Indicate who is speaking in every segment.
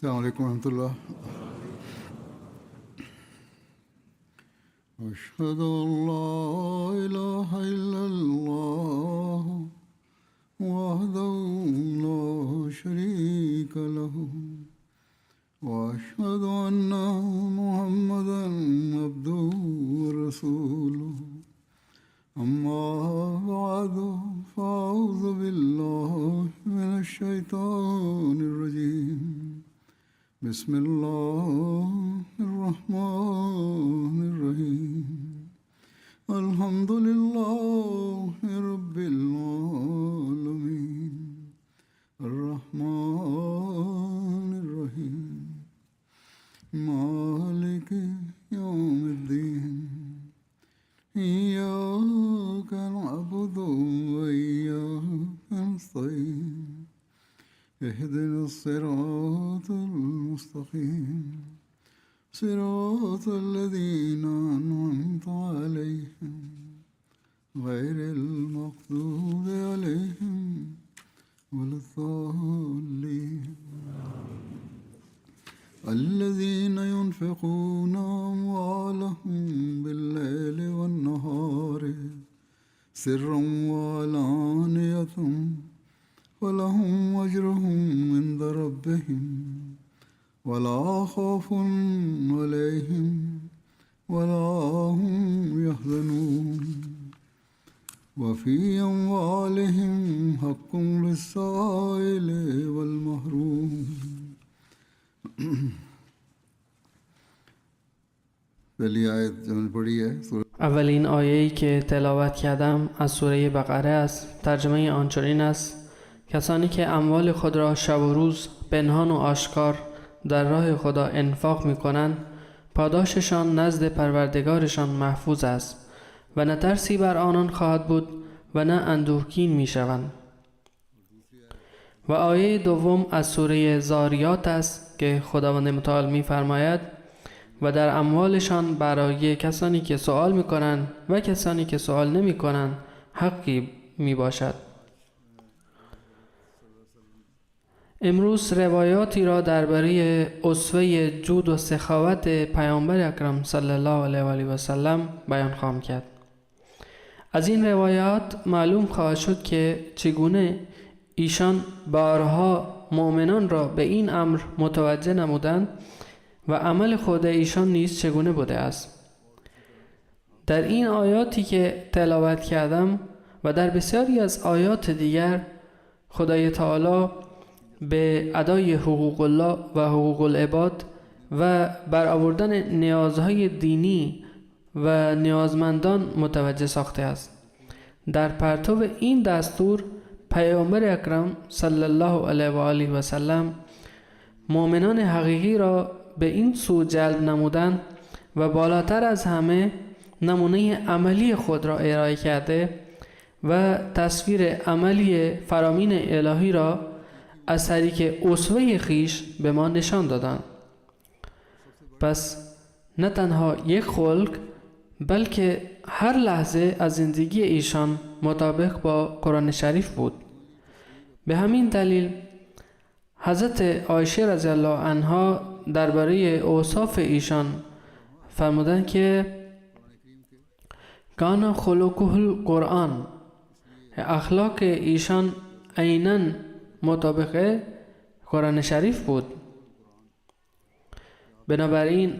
Speaker 1: السلام عليكم ورحمة الله. أشهد أن لا إله إلا الله وحده لا شريك له وأشهد أن محمدا عبده ورسوله أما بعد فأعوذ بالله من الشيطان الرجيم بسم الله الرحمن الرحيم الحمد لله رب العالمين الرحمن الرحيم مالك يوم الدين إياك نعبد وإياك نستعين اهدنا الصراط المستقيم صراط الذين أنعمت عليهم غير المغضوب عليهم ولا الضالين الذين ينفقون أموالهم بالليل والنهار سرا وعلانية ولهم أجرهم عند ربهم ولا خوف عليهم ولا هم يحزنون وفي أموالهم حق للسائل والمحروم.
Speaker 2: اولین آیه‌ای که تلاوت کردم از سوره بقره است. ترجمه آن چنین است: کسانی که اموال خود را شب و روز پنهان و آشکار در راه خدا انفاق می‌کنند، پاداششان نزد پروردگارشان محفوظ است و نه ترسی بر آنان خواهد بود و نه اندوهگین می‌شوند. و آیه دوم از سوره ذاریات است که خداوند متعال می‌فرماید: و در اموالشان برای کسانی که سوال می‌کنند و کسانی که سوال نمی‌کنند حقی میباشد. امروز روایاتی را درباره اسوه جود و سخاوت پیامبر اکرم صلی الله علیه و آله و سلم بیان خواهم کرد. از این روایات معلوم خواهد شد که چگونه ایشان بارها مؤمنان را به این امر متوجه نمودند و عمل خود ایشان نیز چگونه بوده است. در این آیاتی که تلاوت کردم و در بسیاری از آیات دیگر خدای تعالی به ادای حقوق الله و حقوق العباد و برآوردن نیازهای دینی و نیازمندان متوجه ساخته است. در پرتو این دستور پیامبر اکرم صلی الله علیه و آله و سلم مؤمنان حقیقی را به این سو جلب نمودند و بالاتر از همه نمونه عملی خود را ارائه کرده و تصویر عملی فرامین الهی را از طریق اسوه خویش به ما نشان دادند. پس نه تنها یک خلق بلکه هر لحظه از زندگی ایشان مطابق با قرآن شریف بود. به همین دلیل حضرت عایشه رضی الله عنها درباره اوصاف ایشان فرمودند که کان خلقه القرآن، اخلاق ایشان عیناً مطابق قرآن شریف بود. بنابراین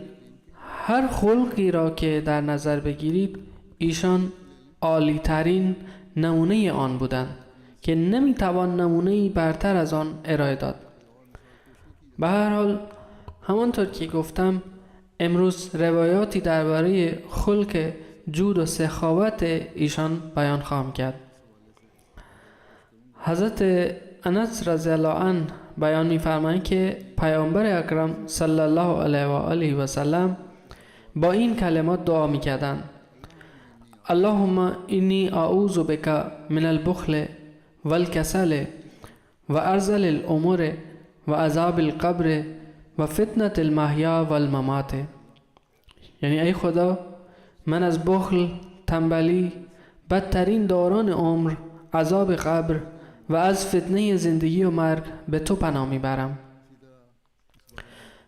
Speaker 2: هر خلقی را که در نظر بگیرید ایشان عالی ترین نمونه آن بودند که نمیتوان نمونه‌ای برتر از آن ارائه داد. به هر حال همانطور که گفتم امروز روایاتی درباره خلق جود و سخاوت ایشان بیان خواهم کرد. حضرت انس رضی الله عنه بیان می‌فرمایند که پیامبر اکرم صلی الله علیه و آله و سلم با این کلمات دعا می‌کردند: اللهم انی اعوذ بک من البخل والکسل و ارذل الامور و عذاب القبر و فتنة المحیا والممات. یعنی ای خدا، من از بخل، تنبلی، بدترین دوران عمر، عذاب قبر و از فتنه زندگی و مرگ به تو پناه میبرم.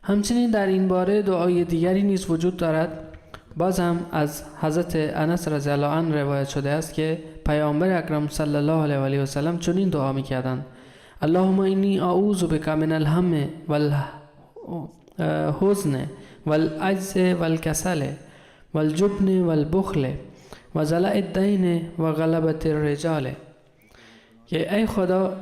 Speaker 2: همچنین در این باره دعای دیگری نیز وجود دارد. باز هم از حضرت انس رضی الله عنه روایت شده است که پیامبر اکرم صلی الله علیه و آله و سلم چنین دعا می‌کردند: اللهم انی اعوذ بک من الهم والحزن والعجز والکسل والجبن والبخل و ضلع الدین و غلبة الرجال. که ای خدا،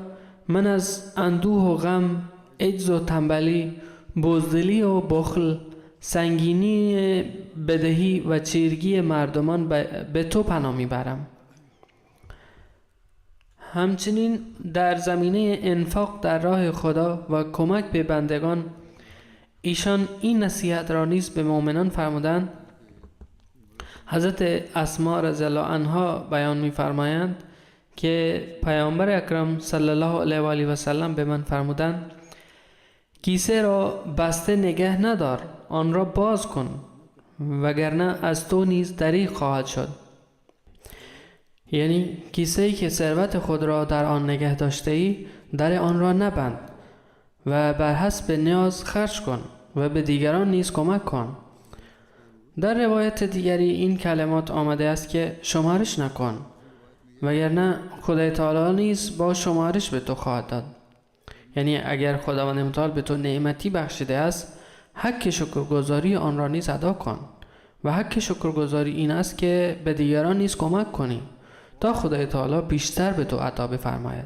Speaker 2: من از اندوه و غم، عجز و تنبلی، بزدلی و بخل، سنگینی بدهی و چیرگی مردمان به تو پناه میبرم. همچنین در زمینه انفاق در راه خدا و کمک به بندگان ایشان این نصیحت را نیز به مؤمنان فرمودند. حضرت اسماء رضی الله عنها بیان می‌فرمایند که پیامبر اکرم صلی الله علیه و آله و سلم به من فرمودند: کیسه را بسته نگه ندار، آن را باز کن، وگرنه از تو نیز دریغ خواهد شد. یعنی کیسه‌ای که ثروت خود را در آن نگه داشته ای، در آن را نبند و بر حسب نیاز خرج کن و به دیگران نیز کمک کن. در روایت دیگری این کلمات آمده است که شمارش نکن، وگرنه خدای تعالی نیز با شمارش به تو خواهد داد. یعنی اگر خداوند متعال به تو نعمتی بخشیده است، حق شکرگزاری آن را نیز ادا کن و حق شکرگزاری این است که به دیگران نیز کمک کنی تا خدای تعالی بیشتر به تو عطا بفرماید.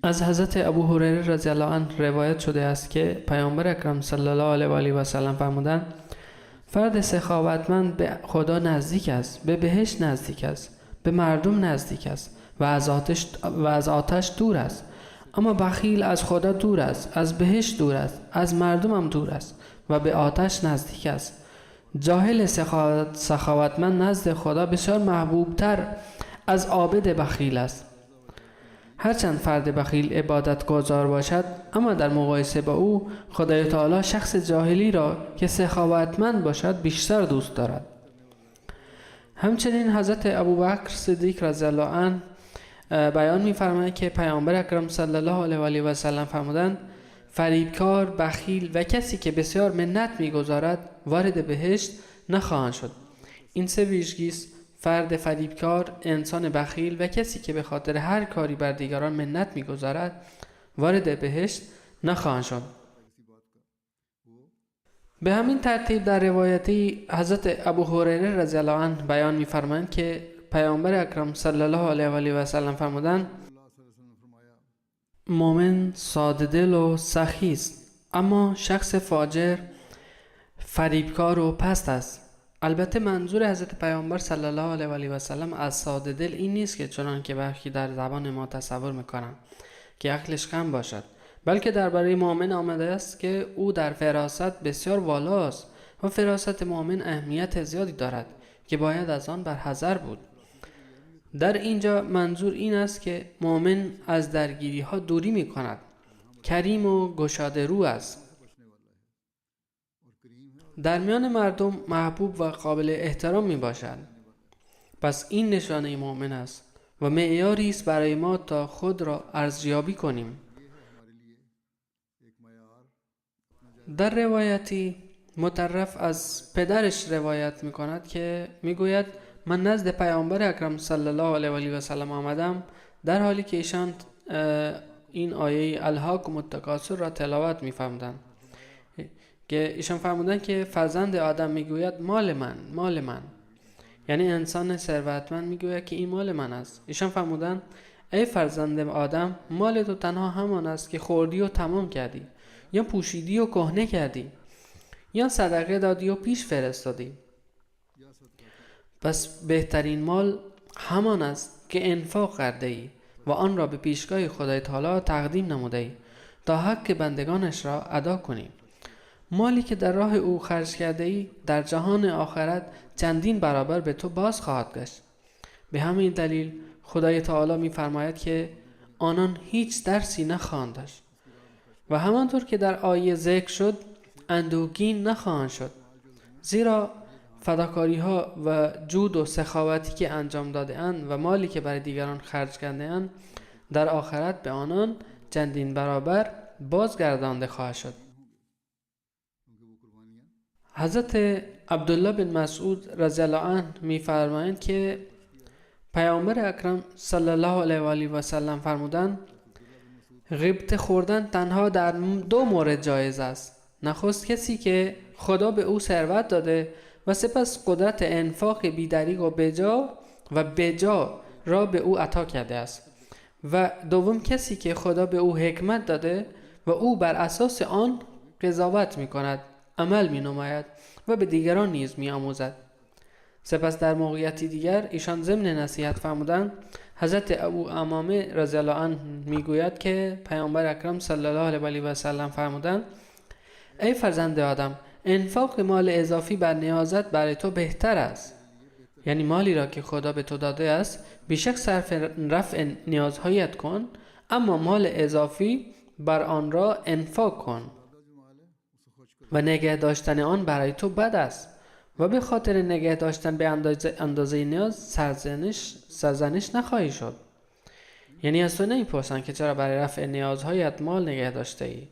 Speaker 2: از حضرت ابو هریره رضی الله عنه روایت شده است که پیامبر اکرم صلی الله علیه و آله و سلم فرمودند: فرد سخاوتمند به خدا نزدیک است، به بهشت نزدیک است، به مردم نزدیک است و از آتش دور است. اما بخیل از خدا دور است، از بهشت دور است، از مردم هم دور است و به آتش نزدیک است. جاهل سخاوتمند نزد خدا بسیار محبوبتر از عابد بخیل است. هرچند فرد بخیل عبادت گزار باشد، اما در مقایسه با او خدای تعالی شخص جاهلی را که سخاوتمند باشد بیشتر دوست دارد. همچنین حضرت ابوبکر صدیق رضی الله عنه بیان می‌فرماید که پیامبر اکرم صلی الله علیه و آله و سلم فرمودند: فریبکار، بخیل و کسی که بسیار منت می‌گذارد وارد بهشت نخواهند شد. این سه ویژگی است: فرد فریبکار، انسان بخیل و کسی که به خاطر هر کاری بر دیگران منت می‌گذارد وارد بهشت نخواهند شد. به همین ترتیب در روایتی حضرت ابو هریره رضی الله عنه بیان می‌فرمایند که پیامبر اکرم صلی الله علیه و آله و سلم فرمودند: مؤمن ساده دل و سخی است، اما شخص فاجر فریبکار و پست است. البته منظور حضرت پیامبر صلی الله علیه و آله و سلم از ساده دل این نیست که چنان که برخی در زبان ما تصور میکنند که عقلش کم باشد، بلکه درباره مؤمن آمده است که او در فراست بسیار والاست و فراست مؤمن اهمیت زیادی دارد که باید از آن برحذر بود. در اینجا منظور این است که مؤمن از درگیری ها دوری می کند، کریم و گشاده رو است، در میان مردم محبوب و قابل احترام می باشد. پس این نشانه مؤمن است و معیاری است برای ما تا خود را ارزیابی کنیم. در روایتی مطرف از پدرش روایت می کند که می گوید: من نزد پیامبر اکرم صلی الله علیه و آله و سلم آمدم در حالی که ایشان این آیه الهاکم التکاثر را تلاوت می‌فرمودند که ایشان فرمودند که فرزند آدم میگوید مال من، مال من. یعنی انسان ثروتمند میگوید که این مال من است. ایشان فرمودند: ای فرزند آدم، مال تو تنها همان است که خوردی و تمام کردی، یا پوشیدی و کهنه کردی، یا صدقه دادی و پیش فرستادی. پس بهترین مال همان است که انفاق کرده ای و آن را به پیشگاه خدای تعالی تقدیم نموده ای تا حق بندگانش را ادا کنی. مالی که در راه او خرج کرده ای در جهان آخرت چندین برابر به تو باز خواهد گشت. به همین دلیل خدای تعالی می فرماید که آنان هیچ درسی نخواهند داشت و همانطور که در آیه ذکر شد اندوهگین نخواهند شد، زیرا فداکاری ها و جود و سخاوتی که انجام داده اند و مالی که برای دیگران خرج کرده اند در آخرت به آنان چندین برابر بازگردانده خواهد شد. حضرت عبدالله بن مسعود رضی الله عنه می‌فرمایند که پیامبر اکرم صلی الله علیه و آله و سلم فرمودند غیبت خوردن تنها در 2 مورد جایز است. نخست کسی که خدا به او ثروت داده و سپس قدرت انفاق بی‌دریغ و بجا را به او عطا کرده است، و دوم کسی که خدا به او حکمت داده و او بر اساس آن قضاوت می کند، عمل می نماید و به دیگران نیز می آموزد. سپس در موقعیتی دیگر ایشان ضمن نصیحت فرمودند. حضرت ابو امامه رضی الله عنه می گوید که پیامبر اکرم صلی الله علیه و سلم فرمودند ای فرزند آدم، انفاق مال اضافی بر نیازت برای تو بهتر است. یعنی مالی را که خدا به تو داده است بیشک صرف رفع نیازهایت کن، اما مال اضافی بر آن را انفاق کن و نگه داشتن آن برای تو بد است و به خاطر نگه داشتن به اندازه نیاز سرزنش نخواهی شد. یعنی از تو نمیپرسند که چرا برای رفع نیازهایت مال نگه داشته ای،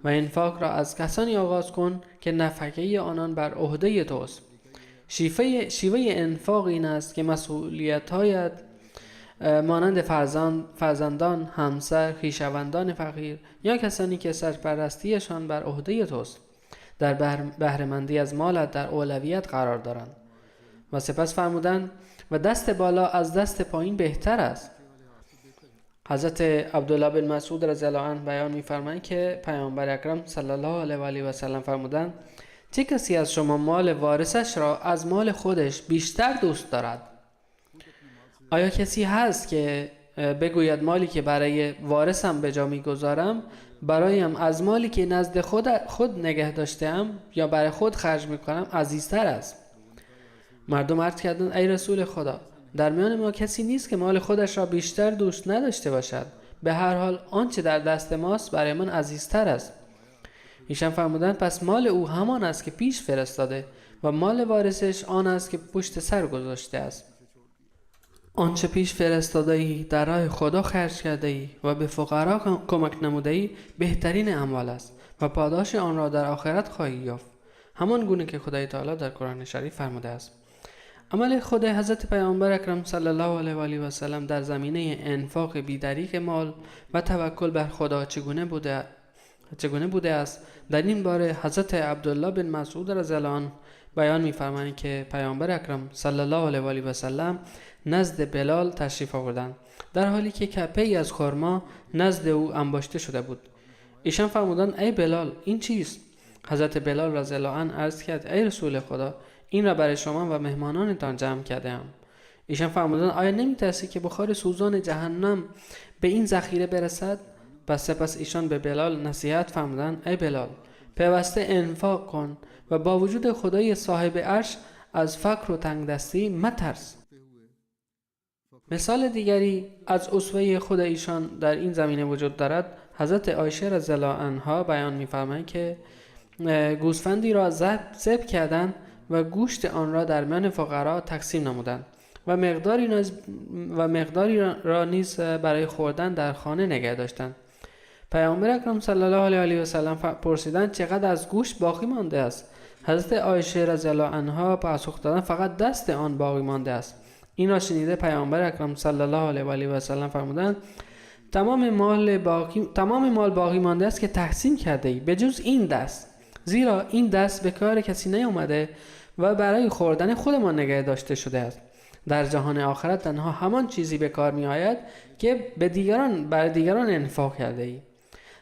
Speaker 2: و انفاق را از کسانی آغاز کن که نفقه آنان بر عهده توست. شیوه انفاق این است که مسئولیت‌هایت مانند فرزندان، همسر، خویشاوندان فقیر یا کسانی که سرپرستیشان بر عهده توست در بهره‌مندی از مالت در اولویت قرار دارند. و سپس فرمودند و دست بالا از دست پایین بهتر است. حضرت عبدالله بن مسعود رضی الله عنه بیان می‌فرمایند که پیامبر اکرم صلی الله علیه و آله و سلم فرمودند چه کسی از شما مال وارثش را از مال خودش بیشتر دوست دارد؟ آیا کسی هست که بگوید مالی که برای وارثم به جا می‌گذارم برایم از مالی که نزد خود نگه داشته‌ام یا برای خود خرج می‌کنم عزیزتر است؟ مردم عرض کردند ای رسول خدا، در میان ما کسی نیست که مال خودش را بیشتر دوست نداشته باشد. به هر حال آنچه در دست ماست برای من عزیزتر است. ایشان فرمودند پس مال او همان است که پیش فرستاده و مال وارثش آن است که پشت سر گذاشته است. آنچه پیش فرستاده ای در راه خدا خرج کرده ای و به فقرا کمک نموده ای بهترین اموال است و پاداش آن را در آخرت خواهی یافت، همان گونه که خدای تعالی در قرآن شریف فرموده است. عمل خود حضرت پیامبر اکرم صلی الله علیه و آله و سلم در زمینه انفاق بی‌دریغ مال و توکل بر خدا چگونه بوده است؟ در این باره حضرت عبدالله بن مسعود رضی الله عنه بیان می‌فرمایند که پیامبر اکرم صلی الله علیه و آله و سلم نزد بلال تشریف آوردند در حالی که کپه‌ای از خرما نزد او انباشته شده بود. ایشان فرمودند ای بلال، این چیست؟ حضرت بلال رضی الله عنه عرض کرد ای رسول خدا، این را برای شما و مهمانانتان جمع کردم. ایشان فرمودند آیا نمی‌ترسی که بخار سوزان جهنم به این ذخیره برسد؟ سپس ایشان به بلال نصیحت فرمودند ای بلال، پیوسته انفاق کن و با وجود خدای صاحب عرش از فقر و تنگدستی مترس. مثال دیگری از اسوه خود ایشان در این زمینه وجود دارد. حضرت عایشه رضی الله عنها بیان می‌فرمایند که گوسفندی را ذبح کردند و گوشت آن را در میان فقرا تقسیم نمودند و مقداری را نیز برای خوردن در خانه نگه داشتند. پیامبر اکرم صلی الله علیه و سلم پرسیدند چقدر از گوشت باقی مانده است؟ حضرت عایشه رضی الله عنها پاسخ دادند فقط دست آن باقی مانده است. این را شنیده پیامبر اکرم صلی الله علیه و سلم فرمودند تمام مال باقی مانده است که تقسیم کرده ای به جز این دست، زیرا این دست به کار کسی نیامده و برای خوردن خودمان نگه داشته شده است. در جهان آخرت تنها همان چیزی به کار می آید که برای دیگران انفاق کرده ای.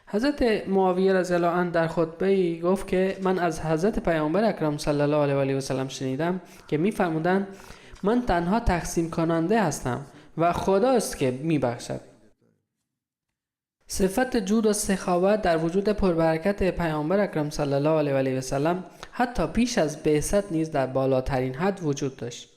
Speaker 2: حضرت معاویه رضی الله عنه در خطبه گفت که من از حضرت پیامبر اکرم صلی الله علیه و سلم شنیدم که می فرمودند من تنها تقسیم کننده هستم و خداست که می بخشد. صفت جود و سخاوت در وجود پربرکت پیامبر اکرم صلی الله علیه و سلم حتی پیش از بعثت نیز در بالاترین حد وجود داشت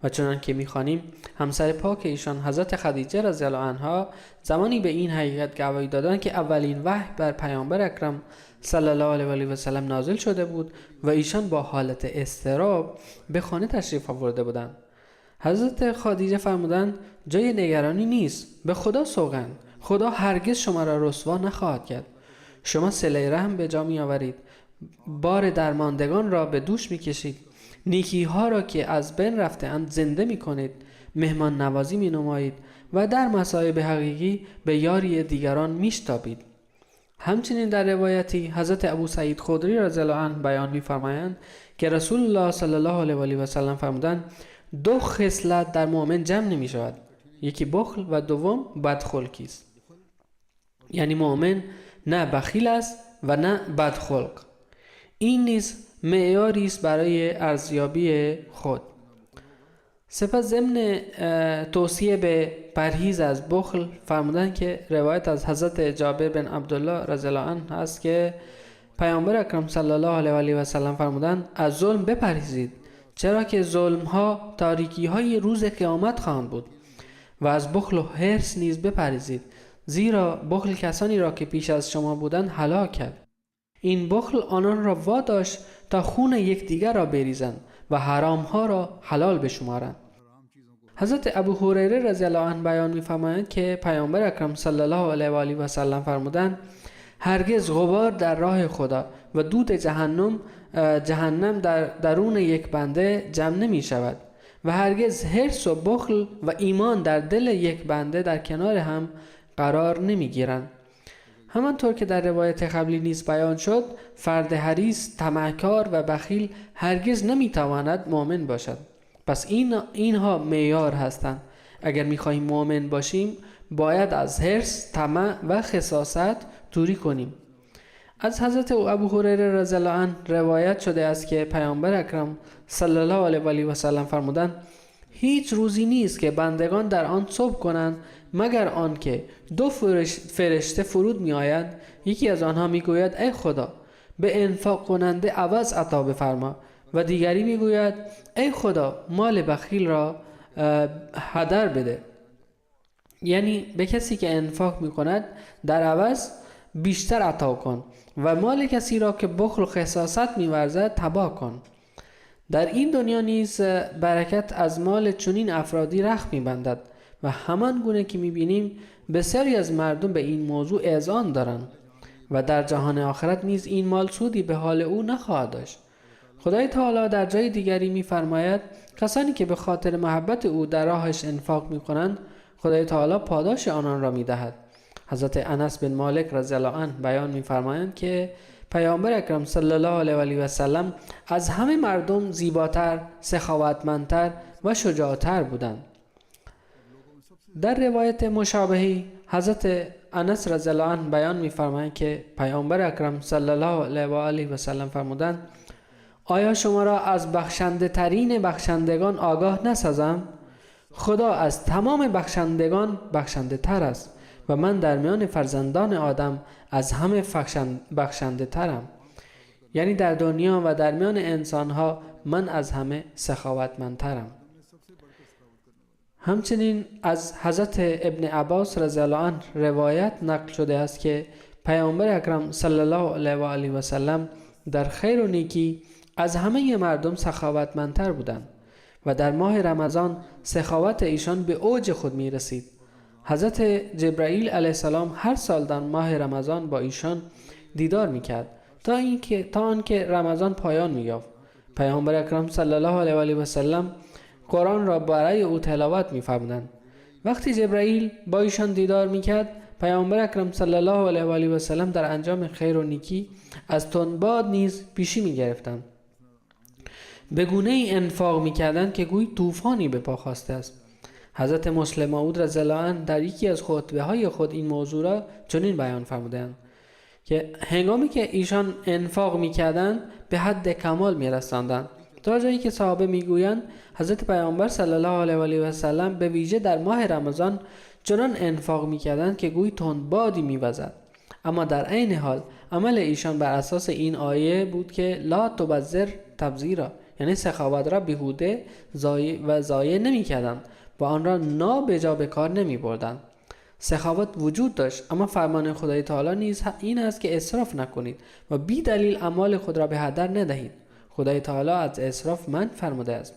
Speaker 2: و چنان که می‌خوانیم همسر پاک ایشان حضرت خدیجه رضی الله عنها زمانی به این حقیقت گواهی دادند که اولین وحی بر پیامبر اکرم صلی الله علیه و سلم نازل شده بود و ایشان با حالت اضطراب به خانه تشریف آورده بودند. حضرت خدیجه فرمودند جای نگرانی نیست، به خدا سوگند، خدا هرگز شما را رسوا نخواهد کرد. شما صله رحم به جا می آورید، بار درماندگان را به دوش می کشید، نیکی ها را که از بین رفته اند زنده می کنید، مهمان نوازی می نمایید و در مصائب حقیقی به یاری دیگران می شتابید. همچنین در روایتی حضرت ابو سعید خدری رضی الله عنه بیان می فرمایند که رسول الله صلی الله علیه و سلم فرمودند دو خصلت در مؤمن جمع نمی شود، یکی بخل و دوم بدخلقی است. یعنی مؤمن نه بخیل است و نه بدخلق. این نیز معیاری است برای ارزیابی خود. سپس ضمن توصیه به پرهیز از بخل فرمودند که روایت از حضرت جابر بن عبدالله رضی الله عنه است که پیامبر اکرم صلی الله علیه و سلم فرمودند از ظلم بپرهیزید، چرا که ظلم ها تاریکی های روز قیامت خواهند بود. و از بخل و حرص نیز بپرهیزید، زیرا بخل کسانی را که پیش از شما بودند هلاک کرد. این بخل آنان را واداشت تا خون یکدیگر را بریزند و حرام ها را حلال بشمارند. حضرت ابو هریره رضی الله عنه بیان می‌فرمایند که پیامبر اکرم صلی الله علیه و آله و سلم فرمودند هرگز غبار در راه خدا و دود جهنم در درون یک بنده جمع نمی شود و هرگز حرص و بخل و ایمان در دل یک بنده در کنار هم قرار نمی گیرند. همانطور که در روایت قبلی نیز بیان شد، فرد حریص، طمعکار و بخیل هرگز نمیتواند مؤمن باشد. پس اینها معیار هستند. اگر میخواهیم مؤمن باشیم باید از حرص، طمع و خساست دوری کنیم. از حضرت ابو هریره رضی الله عنه روایت شده است که پیامبر اکرم صلی الله علیه و سلم فرمودند هیچ روزی نیست که بندگان در آن صبح کنند مگر آنکه دو فرشته فرود می آیند. یکی از آنها می گوید ای خدا به انفاق کننده عوض عطا بفرما و دیگری می گوید ای خدا مال بخیل را هدر بده. یعنی به کسی که انفاق می کند در عوض بیشتر عطا کن و مال کسی را که بخل و خساست می ورزد تباه کن. در این دنیا نیز برکت از مال چنین افرادی رخ می بندد و همان گونه که می بینیم بسیاری از مردم به این موضوع اذعان دارند و در جهان آخرت نیز این مال سودی به حال او نخواهد داشت. خدای تعالی در جای دیگری می فرماید کسانی که به خاطر محبت او در راهش انفاق می کنند خدای تعالی پاداش آنان را می دهد. حضرت انس بن مالک رضی الله عنه بیان می فرمایند که پیامبر اکرم صلی الله علیه و سلم از همه مردم زیباتر، سخاوتمندتر و شجاعتر بودند. در روایت مشابهی حضرت انس رضی الله عنه بیان می‌فرمایند که پیامبر اکرم صلی الله علیه و سلم فرمودند آیا شما را از بخشنده ترین بخشندگان آگاه نسازم؟ خدا از تمام بخشندگان بخشنده تر است و من در میان فرزندان آدم از همه بخشنده ترم. یعنی در دنیا و در میان انسانها من از همه سخاوتمندترم. همچنین از حضرت ابن عباس رضی الله عنه روایت نقل شده است که پیامبر اکرم صلی الله علیه و سلم در خیر و نیکی از همه مردم سخاوتمندتر بودند و در ماه رمضان سخاوت ایشان به اوج خود می رسید. حضرت جبرائیل علیه السلام هر سال در ماه رمضان با ایشان دیدار میکرد تا آنکه رمضان پایان می‌یافت. پیامبر اکرم صلی الله علیه و سلم قرآن را برای او تلاوت می‌فرمودند. وقتی جبرائیل با ایشان دیدار میکرد پیامبر اکرم صلی الله علیه و سلم در انجام خیر و نیکی از تندباد نیز پیشی می‌گرفتند. به گونه‌ای انفاق می‌کردند که گویی طوفانی به پا خاسته است. حضرت مسلم موعود رضی الله عنه در یکی از خطبه‌های خود این موضوع را چنین بیان فرمودند که هنگامی که ایشان انفاق می‌کردند به حد کمال می‌رساندند تا جایی که صحابه می‌گویند حضرت پیامبر صلی الله علیه و سلم به ویژه در ماه رمضان چنان انفاق می‌کردند که گویی تندبادی می‌وزد. اما در عین حال عمل ایشان بر اساس این آیه بود که لا تبذر تبذیرا، یعنی سخاوت را بیهوده ضایع نمی‌کردند و آن را نابجا به کار نمی بردند. سخاوت وجود داشت، اما فرمان خدای تعالی نیز این است که اسراف نکنید و بی دلیل اموال خود را به هدر ندهید. خدای تعالی از اسراف منع فرموده است.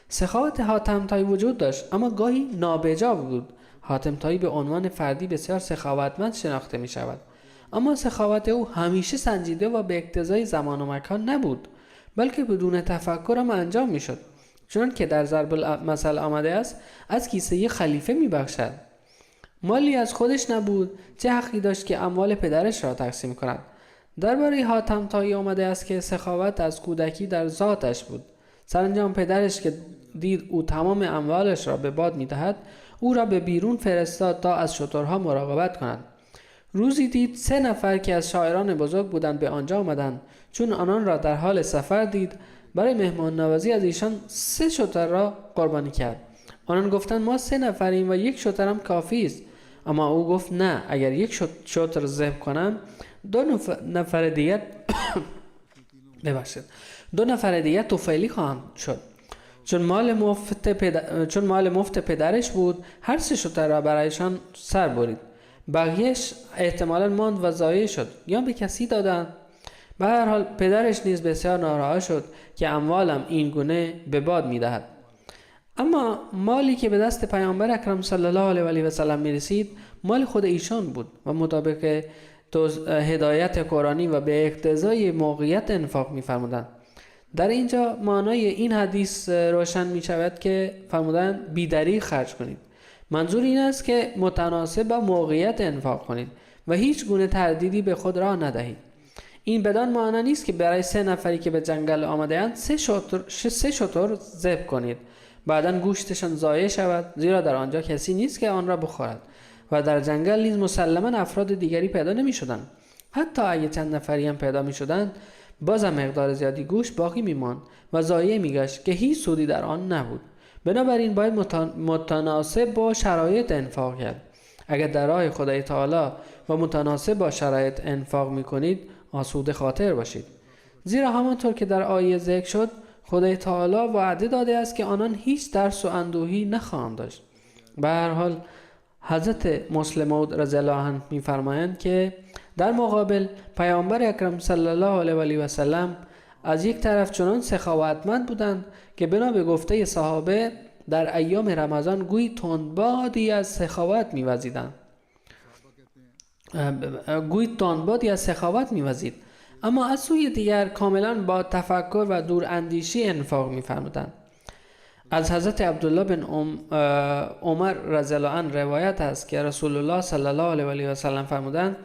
Speaker 2: سخاوت حاتم طایی وجود داشت، اما گاهی نابجا بود. حاتم طایی به عنوان فردی بسیار سخاوتمند شناخته می شود، اما سخاوت او همیشه سنجیده و به اقتضای زمان و مکان نبود، بلکه بدون تفکر هم انجام می شد. چون که در ضرب المثل آمده است از کیسه خلیفه می بخشد. مالی از خودش نبود، چه حقی داشت که اموال پدرش را تقسیم کند. درباره حاتم طایی آمده است که سخاوت از کودکی در ذاتش بود. سرانجام پدرش که دید او تمام اموالش را به باد می دهد، او را به بیرون فرستاد تا از شترها مراقبت کند. روزی دید 3 نفر که از شاعران بزرگ بودند به آنجا آمدند. چون آنان را در حال سفر دید، برای مهمان نوازی از ایشان 3 شتر را قربانی کرد. آنان گفتند ما 3 نفریم و 1 شتر هم کافی است. اما او گفت نه، اگر 1 شتر ذبح کنم 2 نفر دیگر دو نفر دیگر طفیلی خواهند شد. چون مال مفت پدرش بود، هر 3 شتر را برایشان سر برید. بقیهش احتمالاً ماند و ضایع شد یا به کسی دادند. به هر حال پدرش نیز بسیار ناراحت شد که اموالم این گونه به باد می‌دهد. اما مالی که به دست پیامبر اکرم صلی الله علیه و سلم می‌رسید مال خود ایشان بود و مطابق هدایت قرآنی و به اقتضای موقعیت انفاق می‌فرمودند. در اینجا معنای این حدیث روشن می‌شود که فرمودند بی‌دریغ خرج کنید. منظور این است که متناسب با موقعیت انفاق کنید و هیچ گونه تردیدی به خود راه ندهید. این بدان معنی نیست که برای 3 نفری که به جنگل آمده‌اند 3 شتر ذبح کنید بعداً گوشتشان ضایع شود، زیرا در آنجا کسی نیست که آن را بخورد و در جنگل نیز مسلماً افراد دیگری پیدا نمی‌شدند. حتی اگه چند نفری هم پیدا می‌شدند بازم مقدار زیادی گوشت باقی می‌ماند و ضایع می‌گشت که هیچ سودی در آن نبود. بنابراین باید متناسب با شرایط انفاق کرد. اگر در راه خدای تعالی و متناسب با شرایط انفاق می‌کنید آسوده خاطر باشید، زیرا همانطور که در آیه ذکر شد خدای تعالی وعده داده است که آنان هیچ ترس و اندوهی نخواهند داشت. به هر حال حضرت مسلم موعود رضی الله عنه می‌فرمایند که در مقابل پیامبر اکرم صلی الله علیه و سلم از یک طرف چنان سخاوتمند بودند که بنا به گفته صحابه در ایام رمضان گویی تندبادی از سخاوت می‌وزید، اما از سوی دیگر کاملا با تفکر و دور اندیشی انفاق می‌فرمودند. از حضرت عبدالله بن عمر رضی الله عنه روایت است که رسول الله صلی الله علیه و سلم فرمودند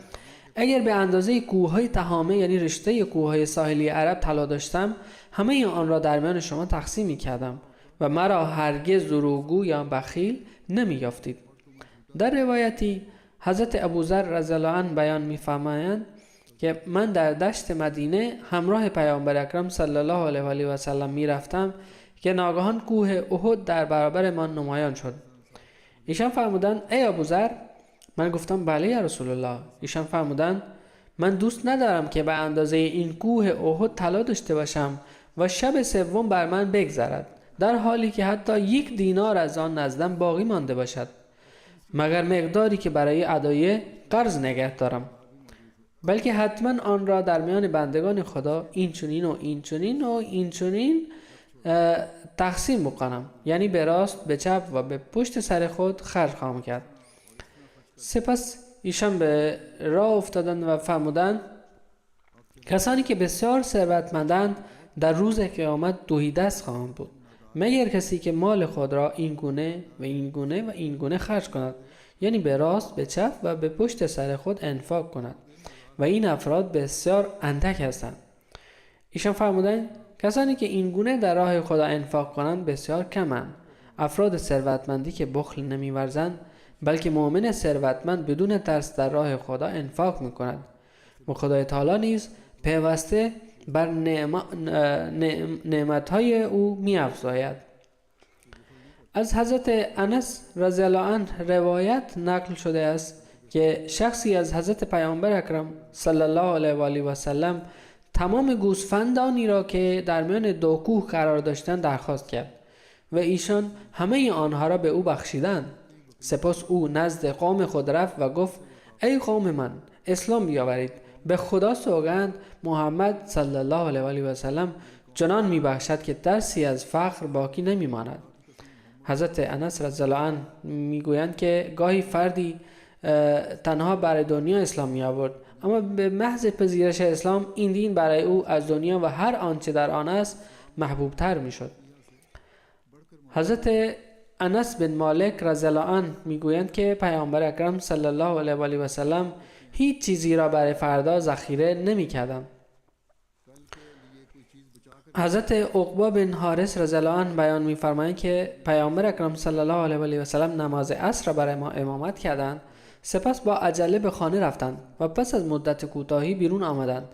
Speaker 2: اگر به اندازه کوههای تهامه یعنی رشته کوههای ساحلی عرب طلا داشتم همه آن را در میان شما تقسیم می‌کردم و مرا هرگز دروغگو یا بخیل نمی‌یافتید. در روایتی حضرت ابوذر رضی الله عنه بیان می‌فرمایند که من در دشت مدینه همراه پیامبر اکرم صلی الله علیه و سلم می‌رفتم که ناگهان کوه احد در برابر من نمایان شد. ایشان فرمودند ای ابوذر. من گفتم بله یا رسول الله. ایشان فرمودند من دوست ندارم که به اندازه این کوه احد طلا داشته باشم و شب 3 بر من بگذرد در حالی که حتی 1 دینار از آن نزدم باقی مانده باشد مگر مقداری که برای ادای قرض نگه دارم، بلکه حتما آن را در میان بندگان خدا این چنین تقسیم بکنم، یعنی به راست به چپ و به پشت سر خود خرج خواهم کرد. سپس ایشان به راه افتادند و فرمودند کسانی که بسیار ثروتمندند در روز قیامت تهیدست خواهند بود مگر کسی که مال خود را این گونه و این گونه و این گونه خرج کند، یعنی به راست به چپ و به پشت سر خود انفاق کند و این افراد بسیار اندک هستند. ایشان فرمودند کسانی که این گونه در راه خدا انفاق کنند بسیار کمند. افراد ثروتمندی که بخل نمی‌ورزند بلکه مؤمن ثروتمند بدون ترس در راه خدا انفاق می‌کند و خدای تعالی نیز پیوسته بر نعمت‌های او می‌افزاید. از حضرت انس رضی الله عنه روایت نقل شده است که شخصی از حضرت پیامبر اکرم صلی الله علیه و سلم تمام گوسفندانی را که در میان 2 کوه قرار داشتند درخواست کرد و ایشان همه آنها را به او بخشیدند. سپس او نزد قوم خود رفت و گفت ای قوم من اسلام بیاورید، به خدا سوگند محمد صلی الله علیه و سلم چنان میبخشد که درسی از فقر باقی نمیماند. حضرت انس رضی الله عنه میگویند که گاهی فردی تنها برای دنیا اسلام می آورد اما به محض پذیرش اسلام این دین برای او از دنیا و هر آنچه در آن است محبوب تر می شد. حضرت انس بن مالک رضی الله عنه میگویند که پیامبر اکرم صلی الله علیه و آله و سلم هیچ چیزی را برای فردا ذخیره نمی‌کردند. حضرت عقبه بن حارث رضی الله عنه بیان می‌فرمایند که پیامبر اکرم صلی الله علیه و آله و سلم نماز عصر را برای ما امامت کردند، سپس با عجله به خانه رفتند و پس از مدت کوتاهی بیرون آمدند.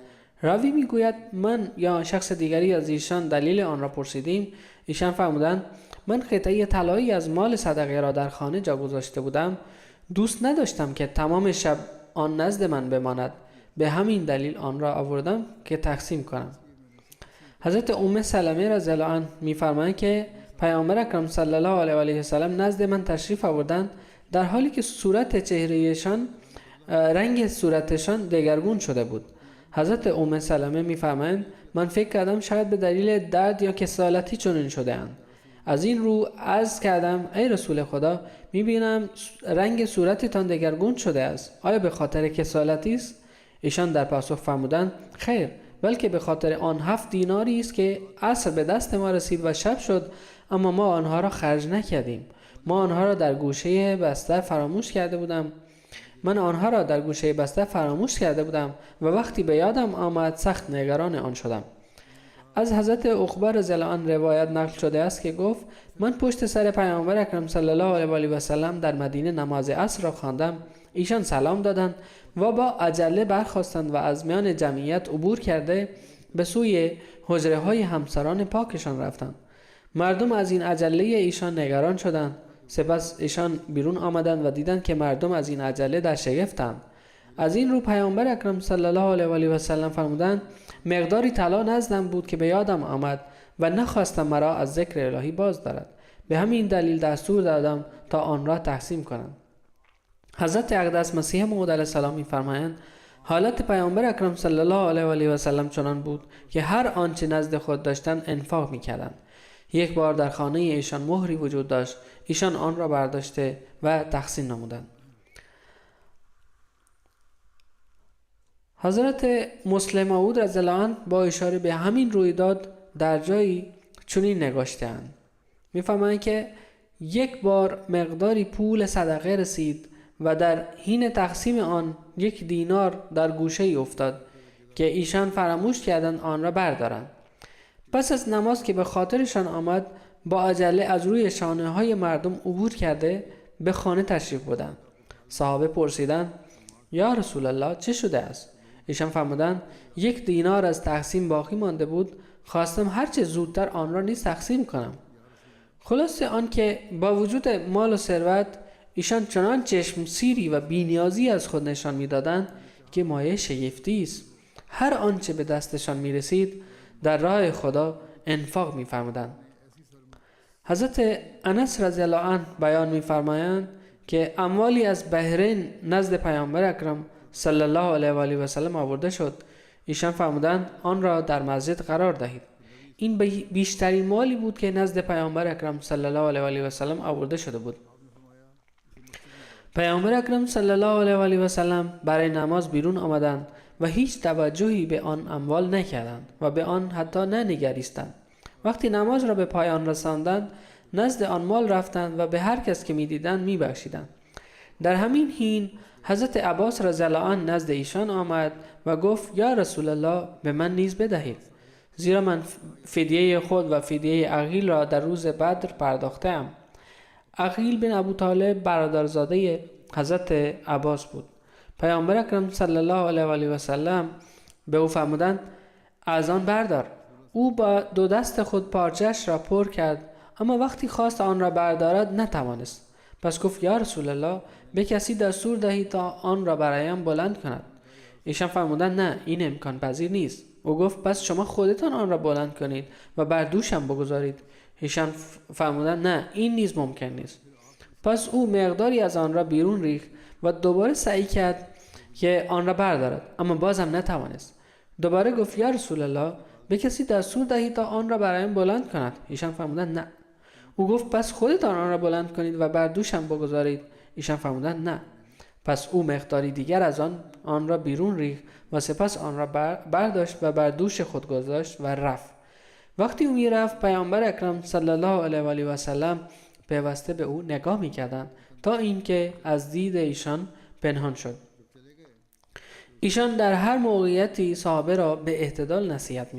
Speaker 2: راوی میگوید من یا شخص دیگری از ایشان دلیل آن را پرسیدیم. ایشان فرمودند من قطعه طلایی از مال صدقه را در خانه جا گذاشته بودم، دوست نداشتم که تمام شب آن نزد من بماند، به همین دلیل آن را آوردم که تقسیم کنم. حضرت ام سلمه رضی الله عنها می‌فرمایند که پیامبر اکرم صلی الله علیه و آله و سلم نزد من تشریف آوردند در حالی که صورت چهرهشان رنگ صورتشان دگرگون شده بود. حضرت ام سلمه می‌فرمایند من فکر کردم شاید به دلیل درد یا کسالتی چنین شده‌اند. از این رو عرض کردم ای رسول خدا، می‌بینم رنگ صورتتان دگرگون شده است، آیا به خاطر کسالتی است؟ ایشان در پاسخ فرمودند خیر، بلکه به خاطر آن 7 دیناری است که عصر به دست ما رسید و شب شد، اما ما آنها را خرج نکردیم. ما آنها را در گوشه بستر فراموش کرده بودم. و وقتی به یادم آمد سخت نگران آن شدم. از حضرت عقبه رضی الله عنه روایت نقل شده است که گفت من پشت سر پیامبر اکرم صلی الله علیه و آله و سلم در مدینه نماز عصر را خواندم. ایشان سلام دادند و با عجله برخاستند و از میان جمعیت عبور کرده به سوی حجره های همسران پاکشان رفتند. مردم از این عجله ایشان نگران شدند. سپس ایشان بیرون آمدند و دیدند که مردم از این عجله در شگفتند. از این رو پیامبر اکرم صلی الله علیه و آله و سلم فرمودند مقداری طلا نزدم بود که به یادم آمد و نخواستم مرا از ذکر الهی باز دارد، به همین دلیل دستور دادم تا آن را تقسیم کنند. حضرت اقدس مسیح موعود علیه السلام می‌فرمایند حالت پیامبر اکرم صلی الله علیه و آله و سلم چنان بود که هر آنچه نزد خود داشتند انفاق می‌کردند. یک بار در خانه ایشان مهری وجود داشت، ایشان آن را برداشته و تقسیم نمودند. حضرت مسلم موعود رضی الله عنه با اشاره به همین رویداد در جایی چنین نگاشته‌اند. می‌فرمایند که یک بار مقداری پول صدقه رسید و در حین تقسیم آن 1 دینار در گوشه‌ای افتاد که ایشان فراموش کردند آن را بردارند. پس از نماز که به خاطرشان آمد با عجله از روی شانه‌های مردم عبور کرده به خانه تشریف بردند. صحابه پرسیدند یا رسول الله چه شده است؟ ایشان فرمودند 1 دینار از تقسیم باقی مانده بود، خواستم هرچه زودتر آن را نیز تقسیم کنم. خلاصه آن که با وجود مال و ثروت ایشان چنان چشم سیری و بی‌نیازی از خود نشان می‌دادند که مایه شگفتی است. هر آنچه به دستشان می‌رسید در راه خدا انفاق می‌فرمودند. حضرت انس رضی الله عنه بیان می‌فرمایند که اموالی از بحرین نزد پیامبر اکرم صلی الله علیه و آله و سلم آورده شد. ایشان فرمودند آن را در مسجد قرار دهید. این بیشترین مالی بود که نزد پیامبر اکرم صلی الله علیه و آله و سلم آورده شده بود. پیامبر اکرم صلی الله علیه و آله و سلم برای نماز بیرون آمدند و هیچ توجهی به آن اموال نکردند و به آن حتی ننگریستند. وقتی نماز را به پایان رساندند نزد آن مال رفتند و به هر کس که می‌دیدند می‌بخشیدند. در همین حین حضرت عباس رضی الله عنه نزد ایشان آمد و گفت یا رسول الله به من نیز بدهید، زیرا من فدیه خود و فدیه عقیل را در روز بدر پرداختم. عقیل بن ابو طالب برادرزاده حضرت عباس بود. پیامبر اکرم صلی الله علیه و آله و سلم به او فرمودند از آن بردار. او با 2 دست خود پارچه‌اش را پر کرد، اما وقتی خواست آن را بردارد نتوانست. پس گفت یا رسول الله به کسی دستور دهید تا آن را برایم بلند کند. ایشان فرمودند نه، این امکان پذیر نیست. او گفت پس شما خودتان آن را بلند کنید و بر دوشم بگذارید. ایشان فرمودند نه، این نیز ممکن نیست. پس او مقداری از آن را بیرون ریخت و دوباره سعی کرد که آن را بردارد، اما بازم نتوانست. دوباره گفت یا رسول الله به کسی دستور دهید تا آن را برایم بلند کند. ایشان فرمودند نه. او گفت پس خودتان آن را بلند کنید و بر دوشم بگذارید. ایشان فرمودند نه. پس او مقداری دیگر از آن را بیرون ریخت و سپس آن را برداشت و بر دوش خود گذاشت و رفت. وقتی او میرفت پیامبر اکرم صلی الله علیه و آله و سلم پیوسته به او نگاه میکردند تا اینکه از دید ایشان پنهان شد. ایشان در هر موقعیتی صحابه را به اعتدال نصیحت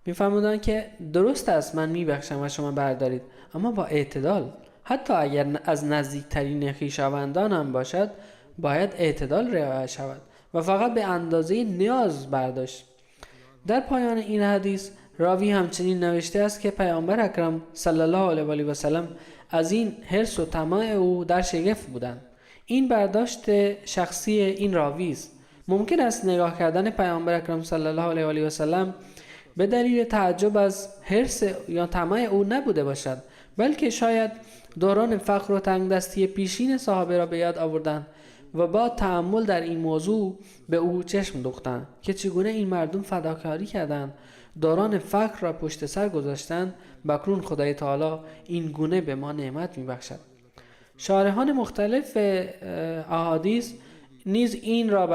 Speaker 2: می‌فرمودند که درست است من میبخشم و شما بردارید، اما با اعتدال. حتی اگر از نزدیکترین خویشاوندان هم باشد باید اعتدال رعایت شود و فقط به اندازه نیاز برداشت. در پایان این حدیث راوی همچنین نوشته است که پیامبر اکرم صلی الله علیه و آله و سلم از این حرص و طمع او در شگفت بودند. این برداشت شخصی این راوی است. ممکن است نگاه کردن پیامبر اکرم صلی الله علیه و آله و سلم به دلیل تعجب از حرص یا طمع او نبوده باشد، بلکه شاید دوران فقر و تنگدستی پیشین صحابه را به یاد آوردند و با تأمل در این موضوع به او چشم دوختند که چگونه این مردم فداکاری کردند، دوران فقر را پشت سر گذاشتند، بکنون خدای تعالی این گونه به ما نعمت میبخشد. شارحان مختلف احادیث نیز این را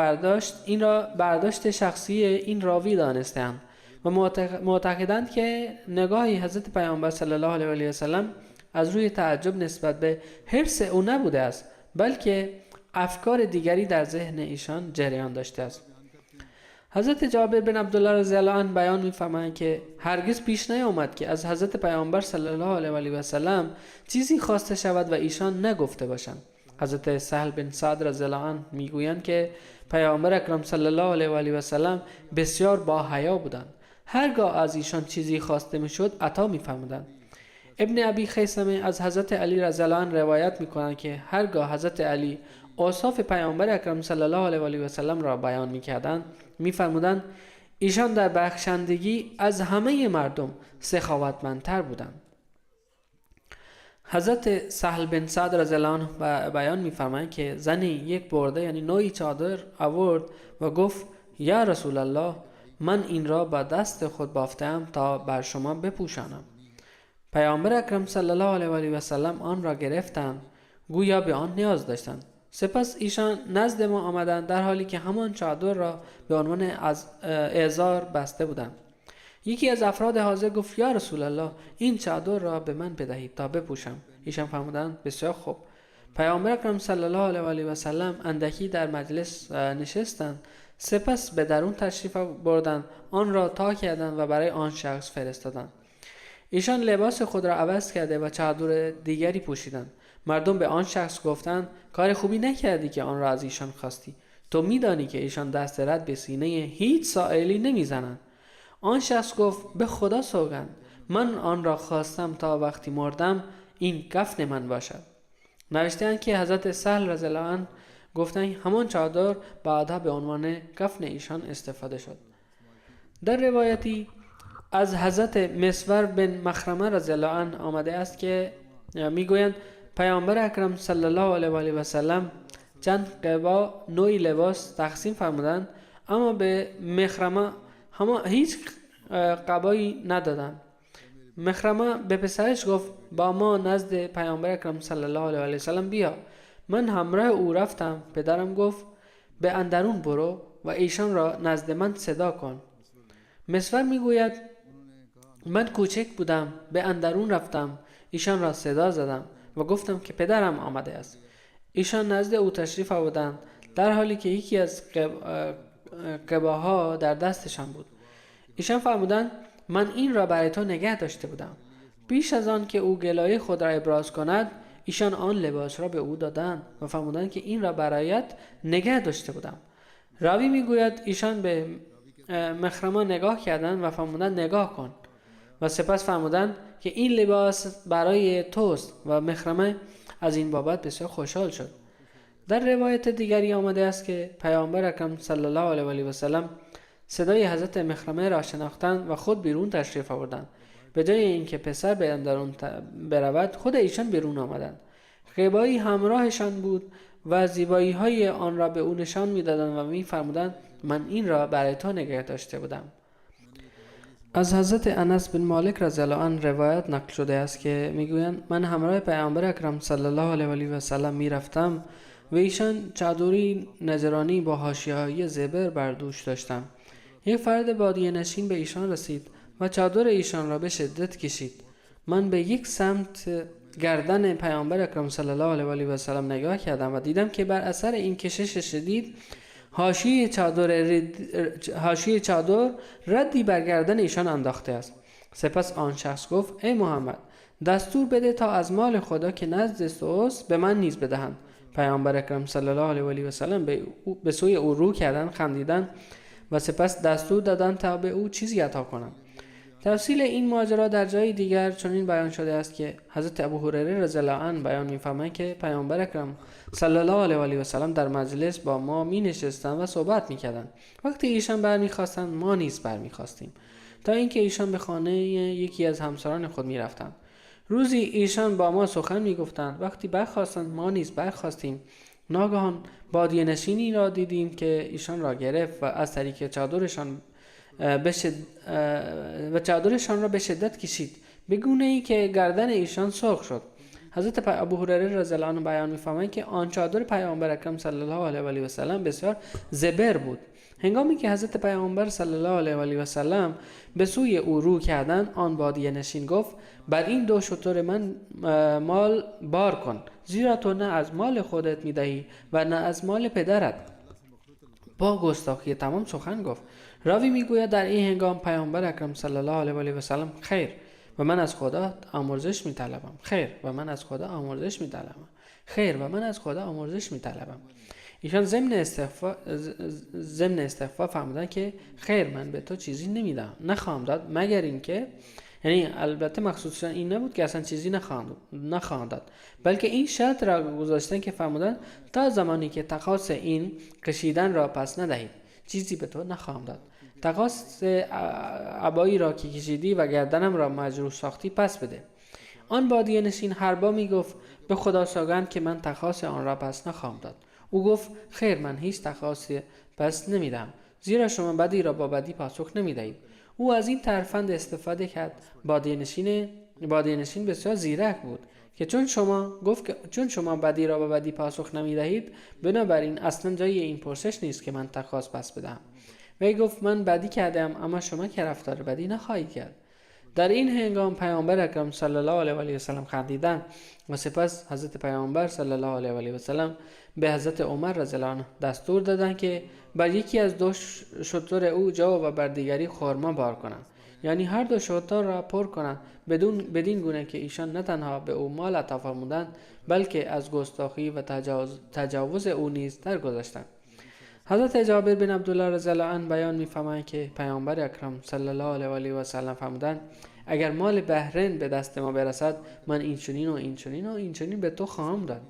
Speaker 2: برداشت شخصی این راوی دانستند و معتقدند که نگاهی حضرت پیامبر صلی الله علیه و آله و سلم از روی تعجب نسبت به حرص او نبوده است، بلکه افکار دیگری در ذهن ایشان جریان داشته است. حضرت جابر بن عبدالله رضی الله عنه بیان می‌فرمایند که هرگز پیش نیامد که از حضرت پیامبر صلی الله علیه و آله و سلم چیزی خواسته شود و ایشان نگفته باشند. حضرت سهل بن سعد رضی الله عنه میگویند که پیامبر اکرم صلی الله علیه و آله و سلم بسیار با حیا بودند. هرگاه از ایشان چیزی خواسته میشد عطا می‌فرمودند. ابن ابی خیثمه از حضرت علی رضی الله عنه روایت می‌کنند که هرگاه حضرت علی اوصاف پیامبر اکرم صلی الله علیه و آله و سلم را بیان می‌کردند می‌فرمودند ایشان در بخشندگی از همه مردم سخاوتمندتر بودند. حضرت سهل بن سعد رضی الله عنه بیان می‌فرمایند که زنی یک برده یعنی نوعی چادر آورد و گفت یا رسول الله من این را با دست خود بافتم تا بر شما بپوشانم. پیامبر اکرم صلی الله علیه و آله و سلم آن را گرفتند گویا به آن نیاز داشتند. سپس ایشان نزد ما آمدند در حالی که همان چادر را به عنوان از ازار بسته بودند. یکی از افراد حاضر گفت یا رسول الله این چادر را به من بدهید تا بپوشم. ایشان فرمودند بسیار خوب. پیامبر اکرم صلی الله علیه و آله و سلم اندکی در مجلس نشستند، سپس به درون تشریف بردند، آن را تا کردند و برای آن شخص فرستادند. ایشان لباس خود را عوض کرده و چادر دیگری پوشیدند. مردم به آن شخص گفتند کار خوبی نکردی که آن را از ایشان خواستی. تو میدانی که ایشان دست رد به سینه هیچ سائلی نمیزنند. آن شخص گفت به خدا سوگند من آن را خواستم تا وقتی مردم این کفن من باشد. نوشته‌اند که حضرت سهل رضی الله عنه گفتند همان چادر بعدها به عنوان کفن ایشان استفاده شد. در روایتی از حضرت مسور بن مخرمه رضی الله عنه آمده است که میگویند پیامبر اکرم صلی الله علیه و آله و سلم چند قبا نوعی لباس تقسیم فرمودند، اما به مخرمه هیچ قبایی ندادند. مخرمه به پسرش گفت با ما نزد پیامبر اکرم صلی الله علیه و آله و سلم بیا. من همراه او رفتم. پدرم گفت به اندرون برو و ایشان را نزد من صدا کن. مسور میگوید من کوچک بودم، به اندرون رفتم، ایشان را صدا زدم و گفتم که پدرم آمده است. ایشان نزد او تشریف آوردند در حالی که یکی از قباها در دستشان بود. ایشان فرمودند من این را برای تو نگه داشته بودم. پیش از آن که او گلایه خود را ابراز کند ایشان آن لباس را به او دادند و فرمودند که این را برایت نگه داشته بودم. راوی میگوید ایشان به مخرمه نگاه کردند و فرمودند نگاه کن و سپس فرمودند که این لباس برای توست و مخرمه از این بابت بسیار خوشحال شد. در روایت دیگری آمده است که پیامبر اکرم صلی الله علیه و آله و سلم صدای حضرت مخرمه را شناختند و خود بیرون تشریف آوردند. به جای اینکه پسر به اندرون برود خود ایشان بیرون آمدند. قبایی همراهشان بود و زیبایی های آن را به او نشان میدادند و میفرمودند من این را برای تو نگه داشته بودم. از حضرت انس بن مالک رضی الله عنه روایت نقل شده است که میگویند من همراه پیامبر اکرم صلی الله علیه و آله و سلم میرفتم و ایشان چادری نجرانی با حاشیه‌های زبر بر دوش داشتند. یک فرد بادیه نشین به ایشان رسید و چادر ایشان را به شدت کشید. من به یک سمت گردن پیامبر اکرم صلی الله علیه و آله و سلم نگاه کردم و دیدم که بر اثر این کشش شدید حاشیه چادر ردی بر گردن ایشان انداخته است. سپس آن شخص گفت: ای محمد، دستور بده تا از مال خدا که نزد اوست به من نیز بدهند. پیامبر اکرم صلی الله علیه و آله و سلم به سوی او رو کردند، خندیدند و سپس دستور دادند تا به او چیزی عطا کنند. تفصیل این ماجرا در جای دیگر چنین بیان شده است که حضرت ابو هریره رضی الله عنه بیان می‌فرمایند که پیامبر اکرم صلی الله علیه و آله و سلم در مجلس با ما می‌نشستند و صحبت می‌کردند. وقتی ایشان برمی‌خواستند ما نیز برمی‌خواستیم، تا اینکه ایشان به خانه یکی از همسران خود می‌رفتند. روزی ایشان با ما سخن می‌گفتند، وقتی برخاستند ما نیز برخاستیم. ناگهان بادیه نشینی را دیدیم که ایشان را گرفت و از طریق چادرشان را به شدت کشید، به گونه‌ای که گردن ایشان سرخ شد. حضرت ابو هریره رضی الله عنه بیان می‌فرمایند که آن چادر پیامبر اکرم صلی الله علیه و آله و سلم بسیار زبر بود. هنگامی که حضرت پیامبر صلی الله علیه و آله و سلم به سوی او رو کردند، آن بادیه نشین گفت: بر این دو شتر من مال بار کن، زیرا تو نه از مال خودت می‌دهی و نه از مال پدرت. با گستاخی تمام سخن گفت. راوی میگوید در این هنگام پیامبر اکرم صلی الله علیه و آله و سلم: خیر و من از خدا آمرزش می‌طلبم. خیر و من از خدا آمرزش می‌طلبم. خیر و من از خدا آمرزش می‌طلبم. ایشان ضمن استغفار فرمودند که خیر، من به تو چیزی نمیدم، نخواهم داد مگر اینکه، یعنی البته مقصودشان این نبود که اصلا چیزی نخواهم داد، بلکه این شرط را گذاشتن که فرمودند تا زمانی که تقاص این کشیدن را پس ندهید چیزی به تو نخواهم داد. تقاص عبایی را که کشیدی و گردنم را مجروح ساختی پس بده. آن بادیه نشین هر با می گفت: به خدا سوگند که من تقاص آن را پس نخواهم داد. او گفت: خیر، من هیچ تقاصی پس نمیدم، زیرا شما بدی را با بدی پاسخ نمیدهید. او از این ترفند استفاده کرد. بادیه نشین بسیار زیرک بود که چون شما بدی را با بدی پاسخ نمیدهید، بنابراین اصلا جای این پرسش نیست که من تقاص پس بدهم. وی گفت: من بدی کردم، اما شما که رفتار بدی نخواهید کرد. در این هنگام پیامبر اکرم صلی الله علیه و آله و سلم خندیدند و سپس حضرت پیامبر صلی الله علیه و آله و سلم به حضرت عمر رضی الله عنه دستور دادند که بر یکی از دو شتر او جو و بر دیگری خرما بار کنند، یعنی هر دو شتر را پر کنند، بدین گونه که ایشان نه تنها به او مال عطا فرمودند، بلکه از گستاخی و تجاوز او نیز درگذشتند. حضرت جابر بن عبدالله رضی الله عنه بیان می‌فرمایند که پیامبر اکرم صلی الله علیه و آله و سلم فرمودند: اگر مال بحرین به دست ما برسد، من این چنین و این چنین و این چنین به تو خواهم داد.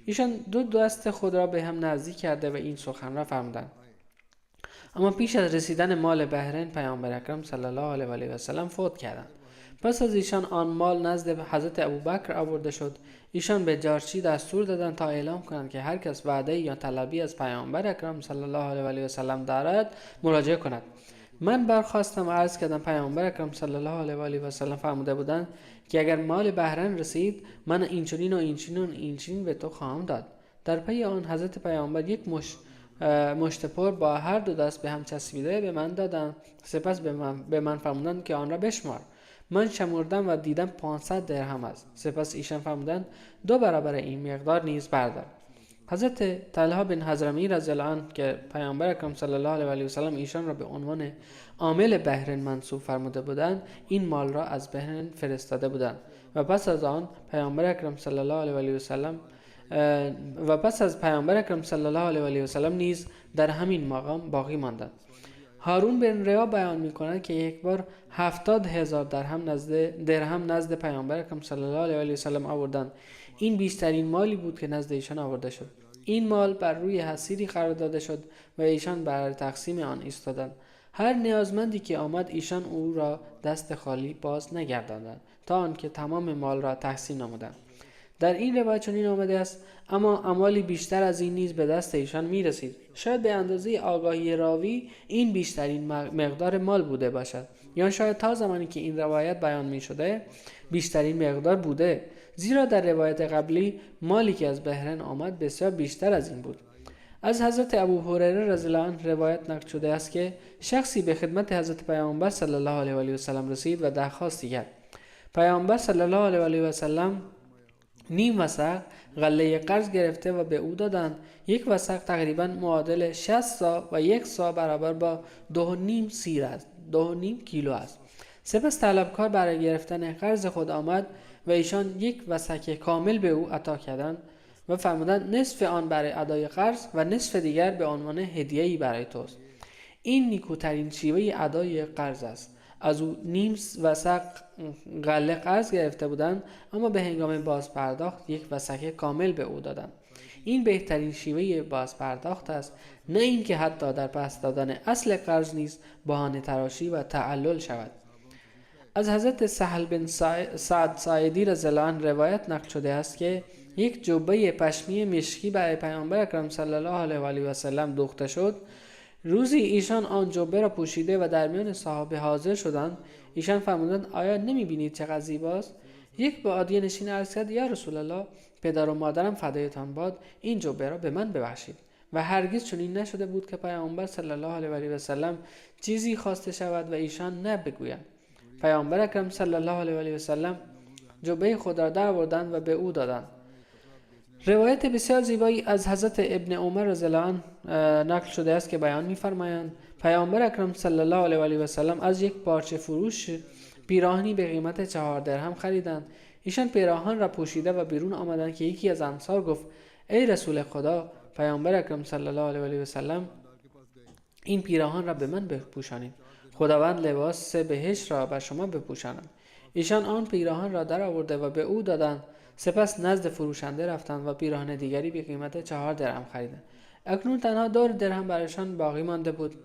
Speaker 2: ایشان دو دست خود را به هم نزدیک کرده و این سخن را فرمودند. اما پیش از رسیدن مال بحرین، پیامبر اکرم صلی الله علیه و آله و سلم فوت کردند. پس از ایشان آن مال نزد حضرت ابوبکر آورده شد. ایشان به جارچی دستور دادند تا اعلام کنند که هر کس وعده یا طلبی از پیامبر اکرم صلی الله علیه و آله و سلم دارد مراجعه کند. من برخاستم و عرض کردم پیامبر اکرم صلی الله علیه و آله و سلم فرموده بودند که اگر مال بحرین رسید، من این چنین و این چنین و این چنین به تو خواهم داد. در پی آن حضرت پیامبر یک مشت پر با هر دو دست به هم چسبیده به من دادند. سپس به من فرمودند که آن را بشمار. من شمردم و دیدم 500 درهم است. سپس ایشان فرمودند 2 برابر این مقدار نیز بردار. حضرت طلحه بن حضرمی رضی الله عنه که پیامبر اکرم صلی الله علیه و آله و سلم ایشان را به عنوان عامل بحرین منصوب فرموده بودند، این مال را از بحرین فرستاده بودند و پس از پیامبر اکرم صلی الله علیه و آله و سلم نیز در همین مقام باقی ماندند. هارون بن ریا بیان می‌کند که یک بار 70,000 درهم نزد پیامبر اکرم صلی الله علیه و آله و سلم آوردند. این بیشترین مالی بود که نزد ایشان آورده شد. این مال بر روی حصیری قرار داده شد و ایشان برای تقسیم آن ایستادند. هر نیازمندی که آمد ایشان او را دست خالی باز نگرداندند تا آنکه تمام مال را تقسیم نمودند. در این روایت چنین آمده است: اما اموالی بیشتر از این نیز به دست ایشان می رسید. شاید به اندازه آگاهی راوی این بیشترین مقدار مال بوده باشد، یا شاید تا زمانی که این روایت بیان می شده بیشترین مقدار بوده، زیرا در روایت قبلی مالی که از بحرین آمد بسیار بیشتر از این بود. از حضرت ابو هریره رضی الله عنه روایت نقل شده است که شخصی به خدمت حضرت پیامبر صلی الله علیه و آله و سلم رسید و درخواستی کرد. پیامبر صلی الله علیه و آله و سلم نیم وسق غله قرض گرفته و به او دادند. یک وسق تقریبا معادل 60 صاع و یک صاع برابر با 2.5 سیر است، 2.5 کیلو است. سپس طلبکار برای گرفتن قرض خود آمد و ایشان یک وسق کامل به او عطا کردند و فرمودند نصف آن برای ادای قرض و نصف دیگر به عنوان هدیه‌ای برای توست. این نیکوترین شیوه ادای قرض است. از او نیم وسق غله قرض گرفته بودند، اما به هنگام باز پرداخت یک وسق کامل به او دادند. این بهترین شیوه باز پرداخت است، نه اینکه حتی در پس دادن اصل قرض نیز بهانه تراشی و تعلل شود. از حضرت سهل بن سعد ساعدی رضی الله عنه روایت نقل شده است که یک جبه پشمی مشکی برای پیامبر اکرم صلی الله علیه و آله و سلم دوخته شد. روزی ایشان آن جبه را پوشیده و در میان صحابه حاضر شدند. ایشان فرمودند آیا نمی‌بینید چقدر زیباست؟ یک بادیه نشین عرض کرد یا رسول الله، پدر و مادرم فدایتان باد، این جبه را به من ببخشید. و هرگز چنین نشده بود که پیامبر صلی الله علیه و آله و سلم چیزی خواسته شود و ایشان نه بگویند. پیامبر اکرم صلی الله علیه و آله و سلم جبه خود را درآوردند و به او دادند. روایت بسیار زیبایی از حضرت ابن عمر رضی الله عنه نقل شده است که بیان می‌فرمایند پیامبر اکرم صلی الله علیه و آله و سلم از یک پارچه فروش پیراهنی به قیمت 4 درهم خریدند. ایشان پیراهن را پوشیده و بیرون آمدند که یکی از انصار گفت ای رسول خدا، پیامبر اکرم صلی الله علیه و آله و سلم این پیراهن را به من بپوشانید، خداوند لباس بهشت را بر شما بپوشاند. ایشان آن پیراهن را در آورده و به او دادند. سپس نزد فروشنده رفتند و پیراهن دیگری به قیمت 4 درهم خریدند. اکنون تنها 2 درهم برایشان باقی مانده بود.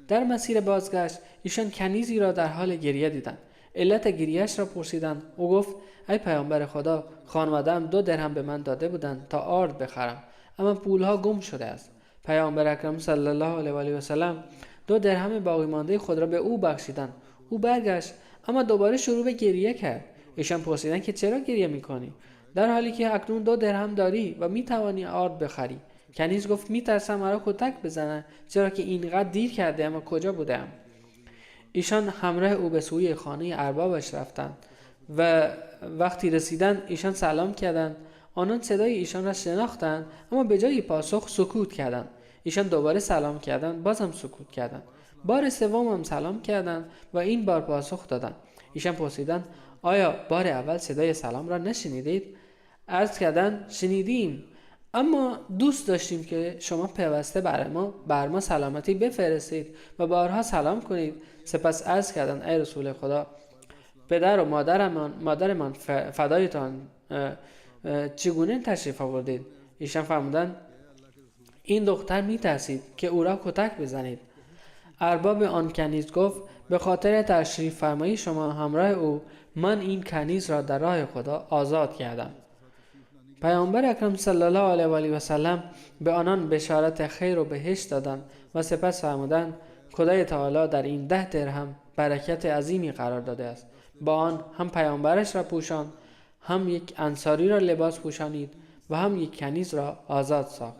Speaker 2: در مسیر بازگشت ایشان کنیزی را در حال گریه دیدند. علت گریهش را پرسیدند. او گفت ای پیامبر خدا، خانواده‌ام 2 درهم به من داده بودند تا آرد بخرم، اما پولها گم شده است. پیامبر اکرم صلی الله علیه و آله و سلم 2 درهم باقی مانده خود را به او بخشیدند. او برگشت اما دوباره شروع به گریه کرد. ایشان پرسیدند که چرا گریه می‌کنی، در حالی که اکنون 2 درهم داری و میتوانی آرد بخری؟ کنیز گفت میترسم مرا کتک بزنن، چرا که اینقدر دیر کرده اما کجا بودم؟ ایشان همراه او به سوی خانه اربابش رفتند و وقتی رسیدند ایشان سلام کردند. آنان صدای ایشان را شناختند اما به جای پاسخ سکوت کردند. ایشان دوباره سلام کردند، بازم سکوت کردند. بار سوم هم سلام کردند و این بار پاسخ دادند. ایشان پرسیدند آیا بار اول صدای سلام را نشنیدید؟ عرض کردند شنیدیم، اما دوست داشتیم که شما پیوسته بر ما سلامتی بفرستید و بارها سلام کنید. سپس عرض کردند ای رسول خدا، پدر و مادرمان فدایتان چگونه تشریف آوردید؟ ایشان فرمودند این دختر میترسید که او را کتک بزنید. ارباب آن کنیز گفت به خاطر تشریف فرمایی شما همراه او من این کنیز را در راه خدا آزاد کردم. پیامبر اکرم صلی الله علیه و آله و سلم به آنان بشارت خیر و بهشت دادند و سپس فرمودند خدای تعالی در این 10 درهم برکت عظیمی قرار داده است. با آن هم پیامبرش را پوشاند، هم یک انصاری را لباس پوشانید و هم یک کنیز را آزاد ساخت.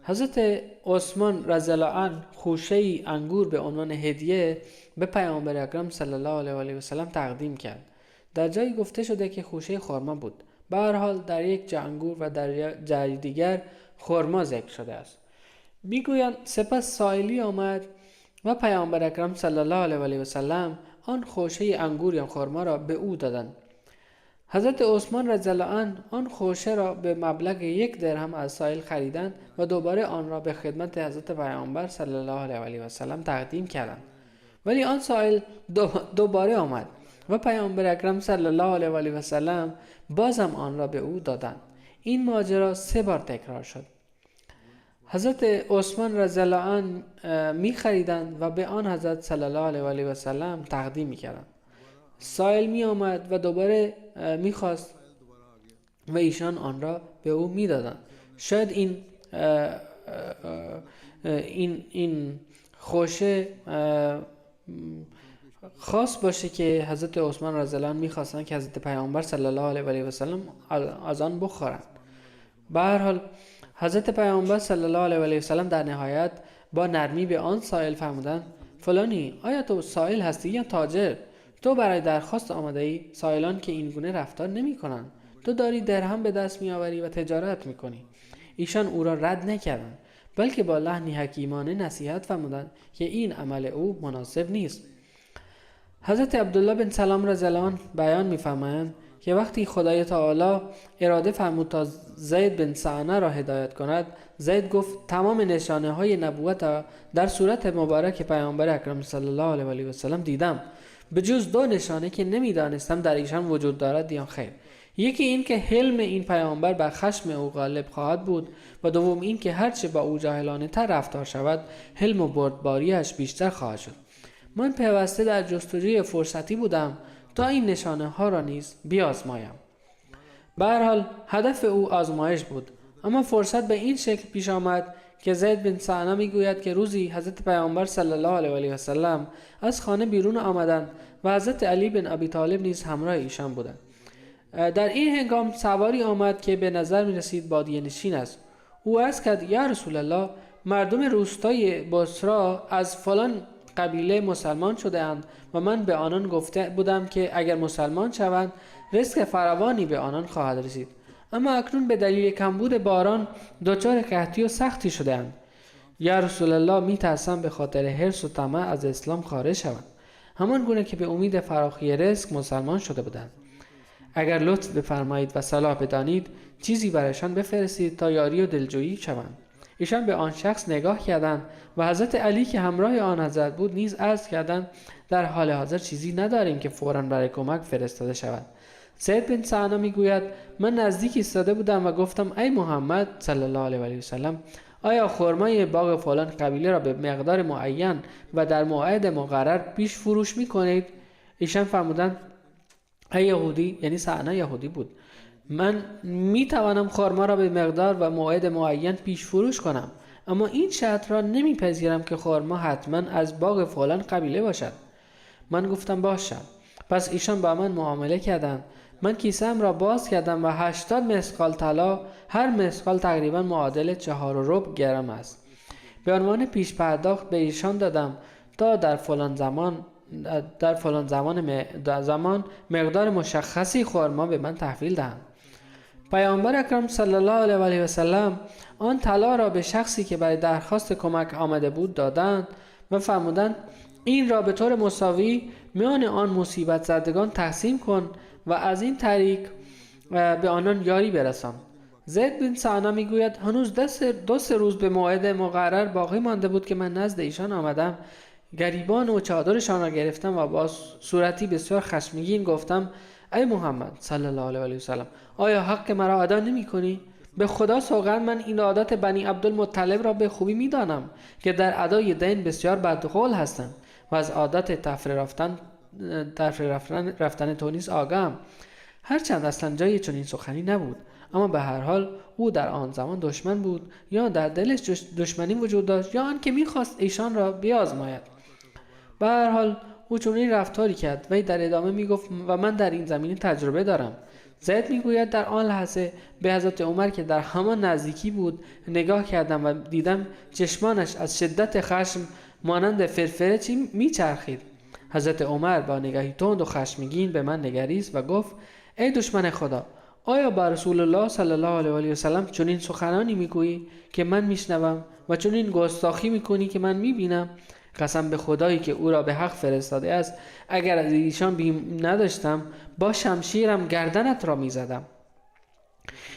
Speaker 2: حضرت عثمان رضی الله عنه خوشه انگور به عنوان هدیه به پیامبر اکرم صلی الله علیه و آله و سلم تقدیم کرد. در جایی گفته شده که خوشه خرما بود. به هر حال در یک جا انگور و در جای دیگر خرما ذکر شده است. میگویند سپس سائلی آمد و پیامبر اکرم صلی الله علیه و آله و سلم آن خوشه انگور یا خرما را به او دادند. حضرت عثمان رضی الله عنه آن خوشه را به مبلغ 1 درهم از سائل خریدند و دوباره آن را به خدمت حضرت پیامبر صلی الله علیه و آله و سلم تقدیم کردند. ولی آن سائل دوباره آمد و پیامبر اکرم صلی الله علیه و آله و سلم بازم آن را به او دادند. این ماجرا 3 بار تکرار شد. حضرت عثمان رضی الله عنه می خریدند و به آن حضرت صلی الله علیه و آله و سلم تقدیم می کردند. سائل می آمد و دوباره می خواست و ایشان آن را به او می دادند. شاید این خوشه خاص باشه که حضرت عثمان رضی الله عنه میخواستن که حضرت پیامبر صلی الله علیه و سلم از آن بخورن. به هر حال حضرت پیامبر صلی الله علیه و سلم در نهایت با نرمی به آن سائل فرمودند: فلانی، آیا تو سائل هستی یا تاجر؟ تو برای درخواست آمده ای؟ سائلان که این گونه رفتار نمی کنند. تو داری درهم به دست می آوری و تجارت می کنی. ایشان او را رد نکردند، بلکه با لحنی حکیمانه نصیحت فرمودند که این عمل او مناسب نیست. حضرت عبدالله بن سلام رضی الله عنه بیان می‌فرمایند که وقتی خدای تعالی اراده فرمود تا زید بن سعنه را هدایت کند، زید گفت: تمام نشانه های نبوت در صورت مبارک پیامبر اکرم صلی الله علیه و سلم دیدم، به جز 2 نشانه که نمیدانستم در ایشان وجود دارد یا خیر. یکی این که حلم این پیامبر بر خشم او غالب خواهد بود و دوم این که هرچه با او جاهلانه تر رفتار شود، حلم و بردباریش بیشتر خواهد شد. من پیوسته در جستجوی فرصتی بودم تا این نشانه ها را نیز بیازمایم. به هر حال هدف او آزمایش بود، اما فرصت به این شکل پیش آمد که زید بن سعنه میگوید که روزی حضرت پیامبر صلی الله علیه و سلم از خانه بیرون آمدند و حضرت علی بن ابی طالب نیز همراه ایشان بودند. در این هنگام سواری آمد که به نظر می رسید بادیه نشین است. او عرض کرد: یا رسول الله، مردم روستای بصرا از فلان قبیله مسلمان شده اند و من به آنان گفته بودم که اگر مسلمان شوند رزق فراوانی به آنان خواهد رسید، اما اکنون به دلیل کمبود باران دچار قحطی و سختی شده اند. یا رسول الله، می ترسم به خاطر حرص و طمع از اسلام خارج شوند، همان گونه که به امید فراخی رزق مسلمان شده بودند. اگر لطف بفرمایید و صلاح بدانید چیزی برایشان بفرستید تا یاری و دلجویی شوند. ایشان به آن شخص نگاه کردند و حضرت علی که همراه آن حضرت بود نیز عرض کردند: در حال حاضر چیزی نداریم که فوراً برای کمک فرستاده شود. زید بن سعنه میگوید: من نزدیک ایستاده بودم و گفتم: ای محمد صلی الله علیه و سلم، آیا خرمای باغ فلان قبیله را به مقدار معین و در موعد مقرر پیش فروش میکنید؟ ایشان فرمودند: ای یهودی، یعنی سعنه یهودی بود، من می توانم خرما را به مقدار و موعد معین پیش فروش کنم، اما این شرط را نمی پذیرم که خرما حتما از باغ فلان قبیله باشد. من گفتم: باشد. پس ایشان با من معامله کردند. من کیسه‌ام را باز کردم و 80 مسقال طلا، هر مسقال تقریبا معادل 4.25 گرم است، به عنوان پیش پرداخت به ایشان دادم تا در فلان زمان مقدار مشخصی خرما به من تحویل دهند. پیامبر اکرم صلی الله علیه و سلم آن طلا را به شخصی که برای درخواست کمک آمده بود دادند و فرمودند: این را به طور مساوی میان آن مصیبت زدگان تقسیم کن و از این طریق به آنان یاری برسان. زید بن سعنه میگوید: هنوز 2-3 روز به موعد مقرر باقی مانده بود که من نزد ایشان آمدم. گریبان و چادرشان را گرفتم و با صورتی بسیار خشمگین گفتم: ای محمد صلی الله علیه و سلم، آیا حق مرا ادا نمی کنی؟ به خدا سوگند من این عادت بنی عبدالمطلب را به خوبی می دانم که در ادای دین بسیار بدقول هستند و از عادت تفره رفتن تو نیز آگاهم. هرچند اصلا جای چنین سخنی نبود، اما به هر حال او در آن زمان دشمن بود، یا در دلش دشمنی وجود داشت، یا آن که می‌خواست ایشان را بیازماید. به هر حال او چنین رفتاری کرد. وی در ادامه میگفت: و من در این زمینه تجربه دارم. زید میگوید: در آن لحظه به حضرت عمر که در همان نزدیکی بود نگاه کردم و دیدم چشمانش از شدت خشم مانند فرفره میچرخید. حضرت عمر با نگاهی تند و خشمگین به من نگریست و گفت: ای دشمن خدا، آیا با رسول الله صلی الله علیه و سلم چنین سخنانی میگویی که من میشنوم و چنین گستاخی میکنی که من میبینم؟ قسم به خدایی که او را به حق فرستاده است، اگر از ایشان بیم نداشتم با شمشیرم گردنت را میزدم.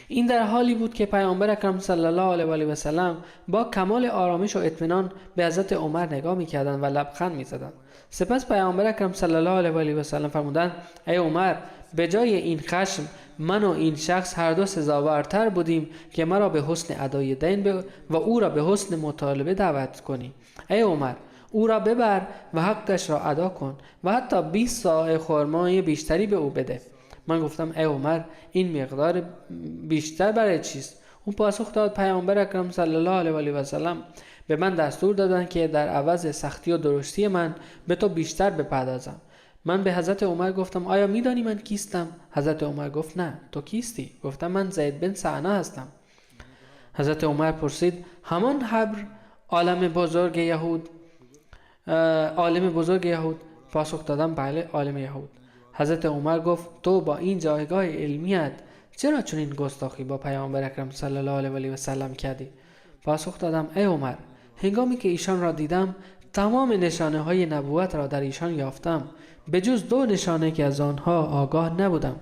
Speaker 2: این در حالی بود که پیامبر اکرم صلی الله علیه و سلم با کمال آرامش و اطمینان به حضرت عمر نگاه میکردند و لبخند میزدند. سپس پیامبر اکرم صلی الله علیه و سلم فرمودند: ای عمر، به جای این خشم من و این شخص هر دو سزاوارتر بودیم که مرا به حسن ادای دین و او را به حسن مطالبه دعوت کنی. ای عمر، او را ببر و حقش را ادا کن و حتی 20 صاع خرمای بیشتری به او بده. من گفتم: ای عمر، این مقدار بیشتر برای چیست؟ او پاسخ داد پیامبر اکرم صلی الله علیه و سلم به من دستور دادند که در عوض سختی و درشتی من به تو بیشتر بپردازم. من به حضرت عمر گفتم آیا میدانی من کیستم؟ حضرت عمر گفت نه، تو کیستی؟ گفتم من زید بن سعنه هستم. حضرت عمر پرسید همان حبر عالم بزرگ یهود؟ پاسخ دادم بله، عالم یهود. حضرت عمر گفت تو با این جایگاه علمیت چرا چنین گستاخی با پیامبر اکرم صلی الله علیه و سلم کردی؟ پاسخ دادم ای عمر، هنگامی که ایشان را دیدم تمام نشانه های نبوت را در ایشان یافتم، به جز 2 نشانه که از آنها آگاه نبودم.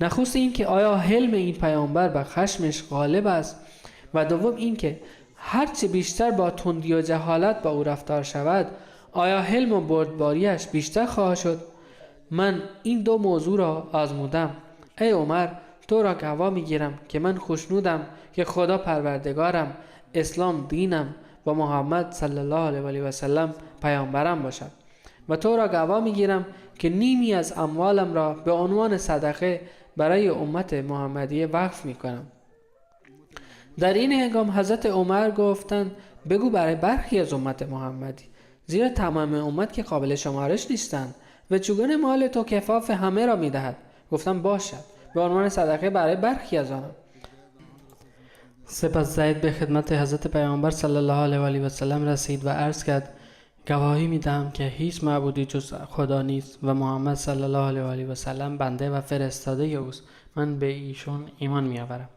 Speaker 2: نخست این که آیا حلم این پیامبر بر خشمش غالب است، و دوم این که هرچه بیشتر با تندی و جهالت با او رفتار شود آیا حلم و بردباریش بیشتر خواهد شد. من این 2 موضوع را آزمودم. ای عمر، تو را گواه میگیرم که من خوشنودم که خدا پروردگارم، اسلام دینم و محمد صلی الله علیه و سلم پیامبرم باشد، و تو را گواه میگیرم که نیمی از اموالم را به عنوان صدقه برای امت محمدیه وقف میکنم. در این هنگام حضرت عمر گفتند بگو برای برخی از امت محمدی، زیرا تمام امت که قابل شمارش نیستند و چگونه مال تو کفاف همه را میدهد؟ گفتم باشد، به عنوان صدقه برای برخی از آنان. سپس زید به خدمت حضرت پیامبر صلی الله علیه و سلم رسید و عرض کرد گواهی میدهم که هیچ معبودی جز خدا نیست و محمد صلی الله علیه و سلم بنده و فرستاده اوست. من به ایشون ایمان میآورم.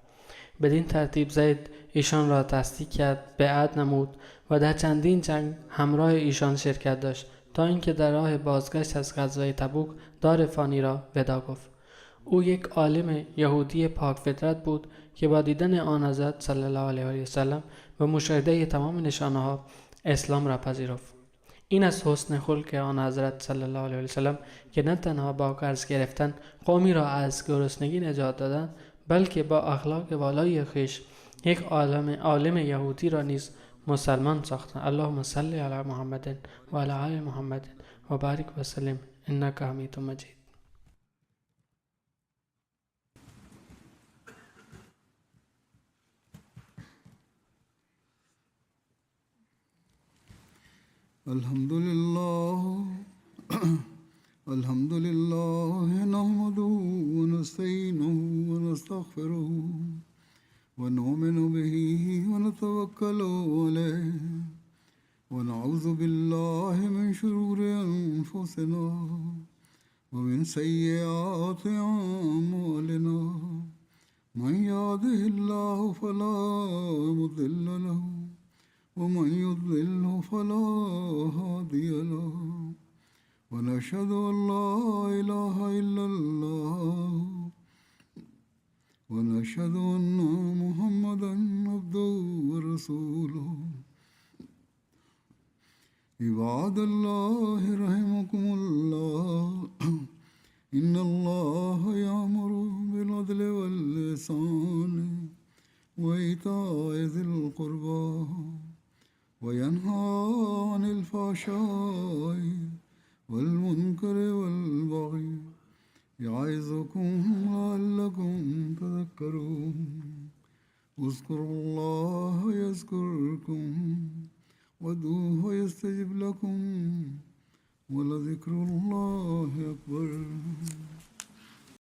Speaker 2: بدین ترتیب زید ایشان را تصدیق کرد، بیعت نمود و در چندین جنگ همراه ایشان شرکت داشت تا اینکه در راه بازگشت از غزوه تبوک دار فانی را ودا گفت. او یک عالم یهودی پاک فطرت بود که با دیدن آن حضرت صلی الله علیه و سلم و مشاهده تمام نشانه ها اسلام را پذیرفت. این از حسن خلق آن حضرت صلی الله علیه و سلم که نه تنها با قرض گرفتن قومی را از گرسنگی نجات دادند، بلکه با اخلاق والای خویش یک عالم یهودی را نیز مسلمان ساختند. اللهم صل علی محمد و علی آل محمد و بارک و سلم انک حمید مجید.
Speaker 1: الحمد لله نحمده ونستعينه ونستغفره ونؤمن به ونتوكل عليه ونعوذ بالله من شرور أنفسنا ومن سيئات أعمالنا من يهده الله فلا مضل له ومن يضلل فلا هادي له ونشهد أن لا إله إلا الله ونشهد أن محمدا عبده ورسوله عباد الله رحمكم الله إن الله يأمر بالعدل والإحسان وإيتاء ذي القربى وينهى عن الفحشاء والمنكر والبغي يعظكم لعلكم تذكرون اذكروا الله يذكركم وادعوه يستجب لكم ولذكر الله أكبر.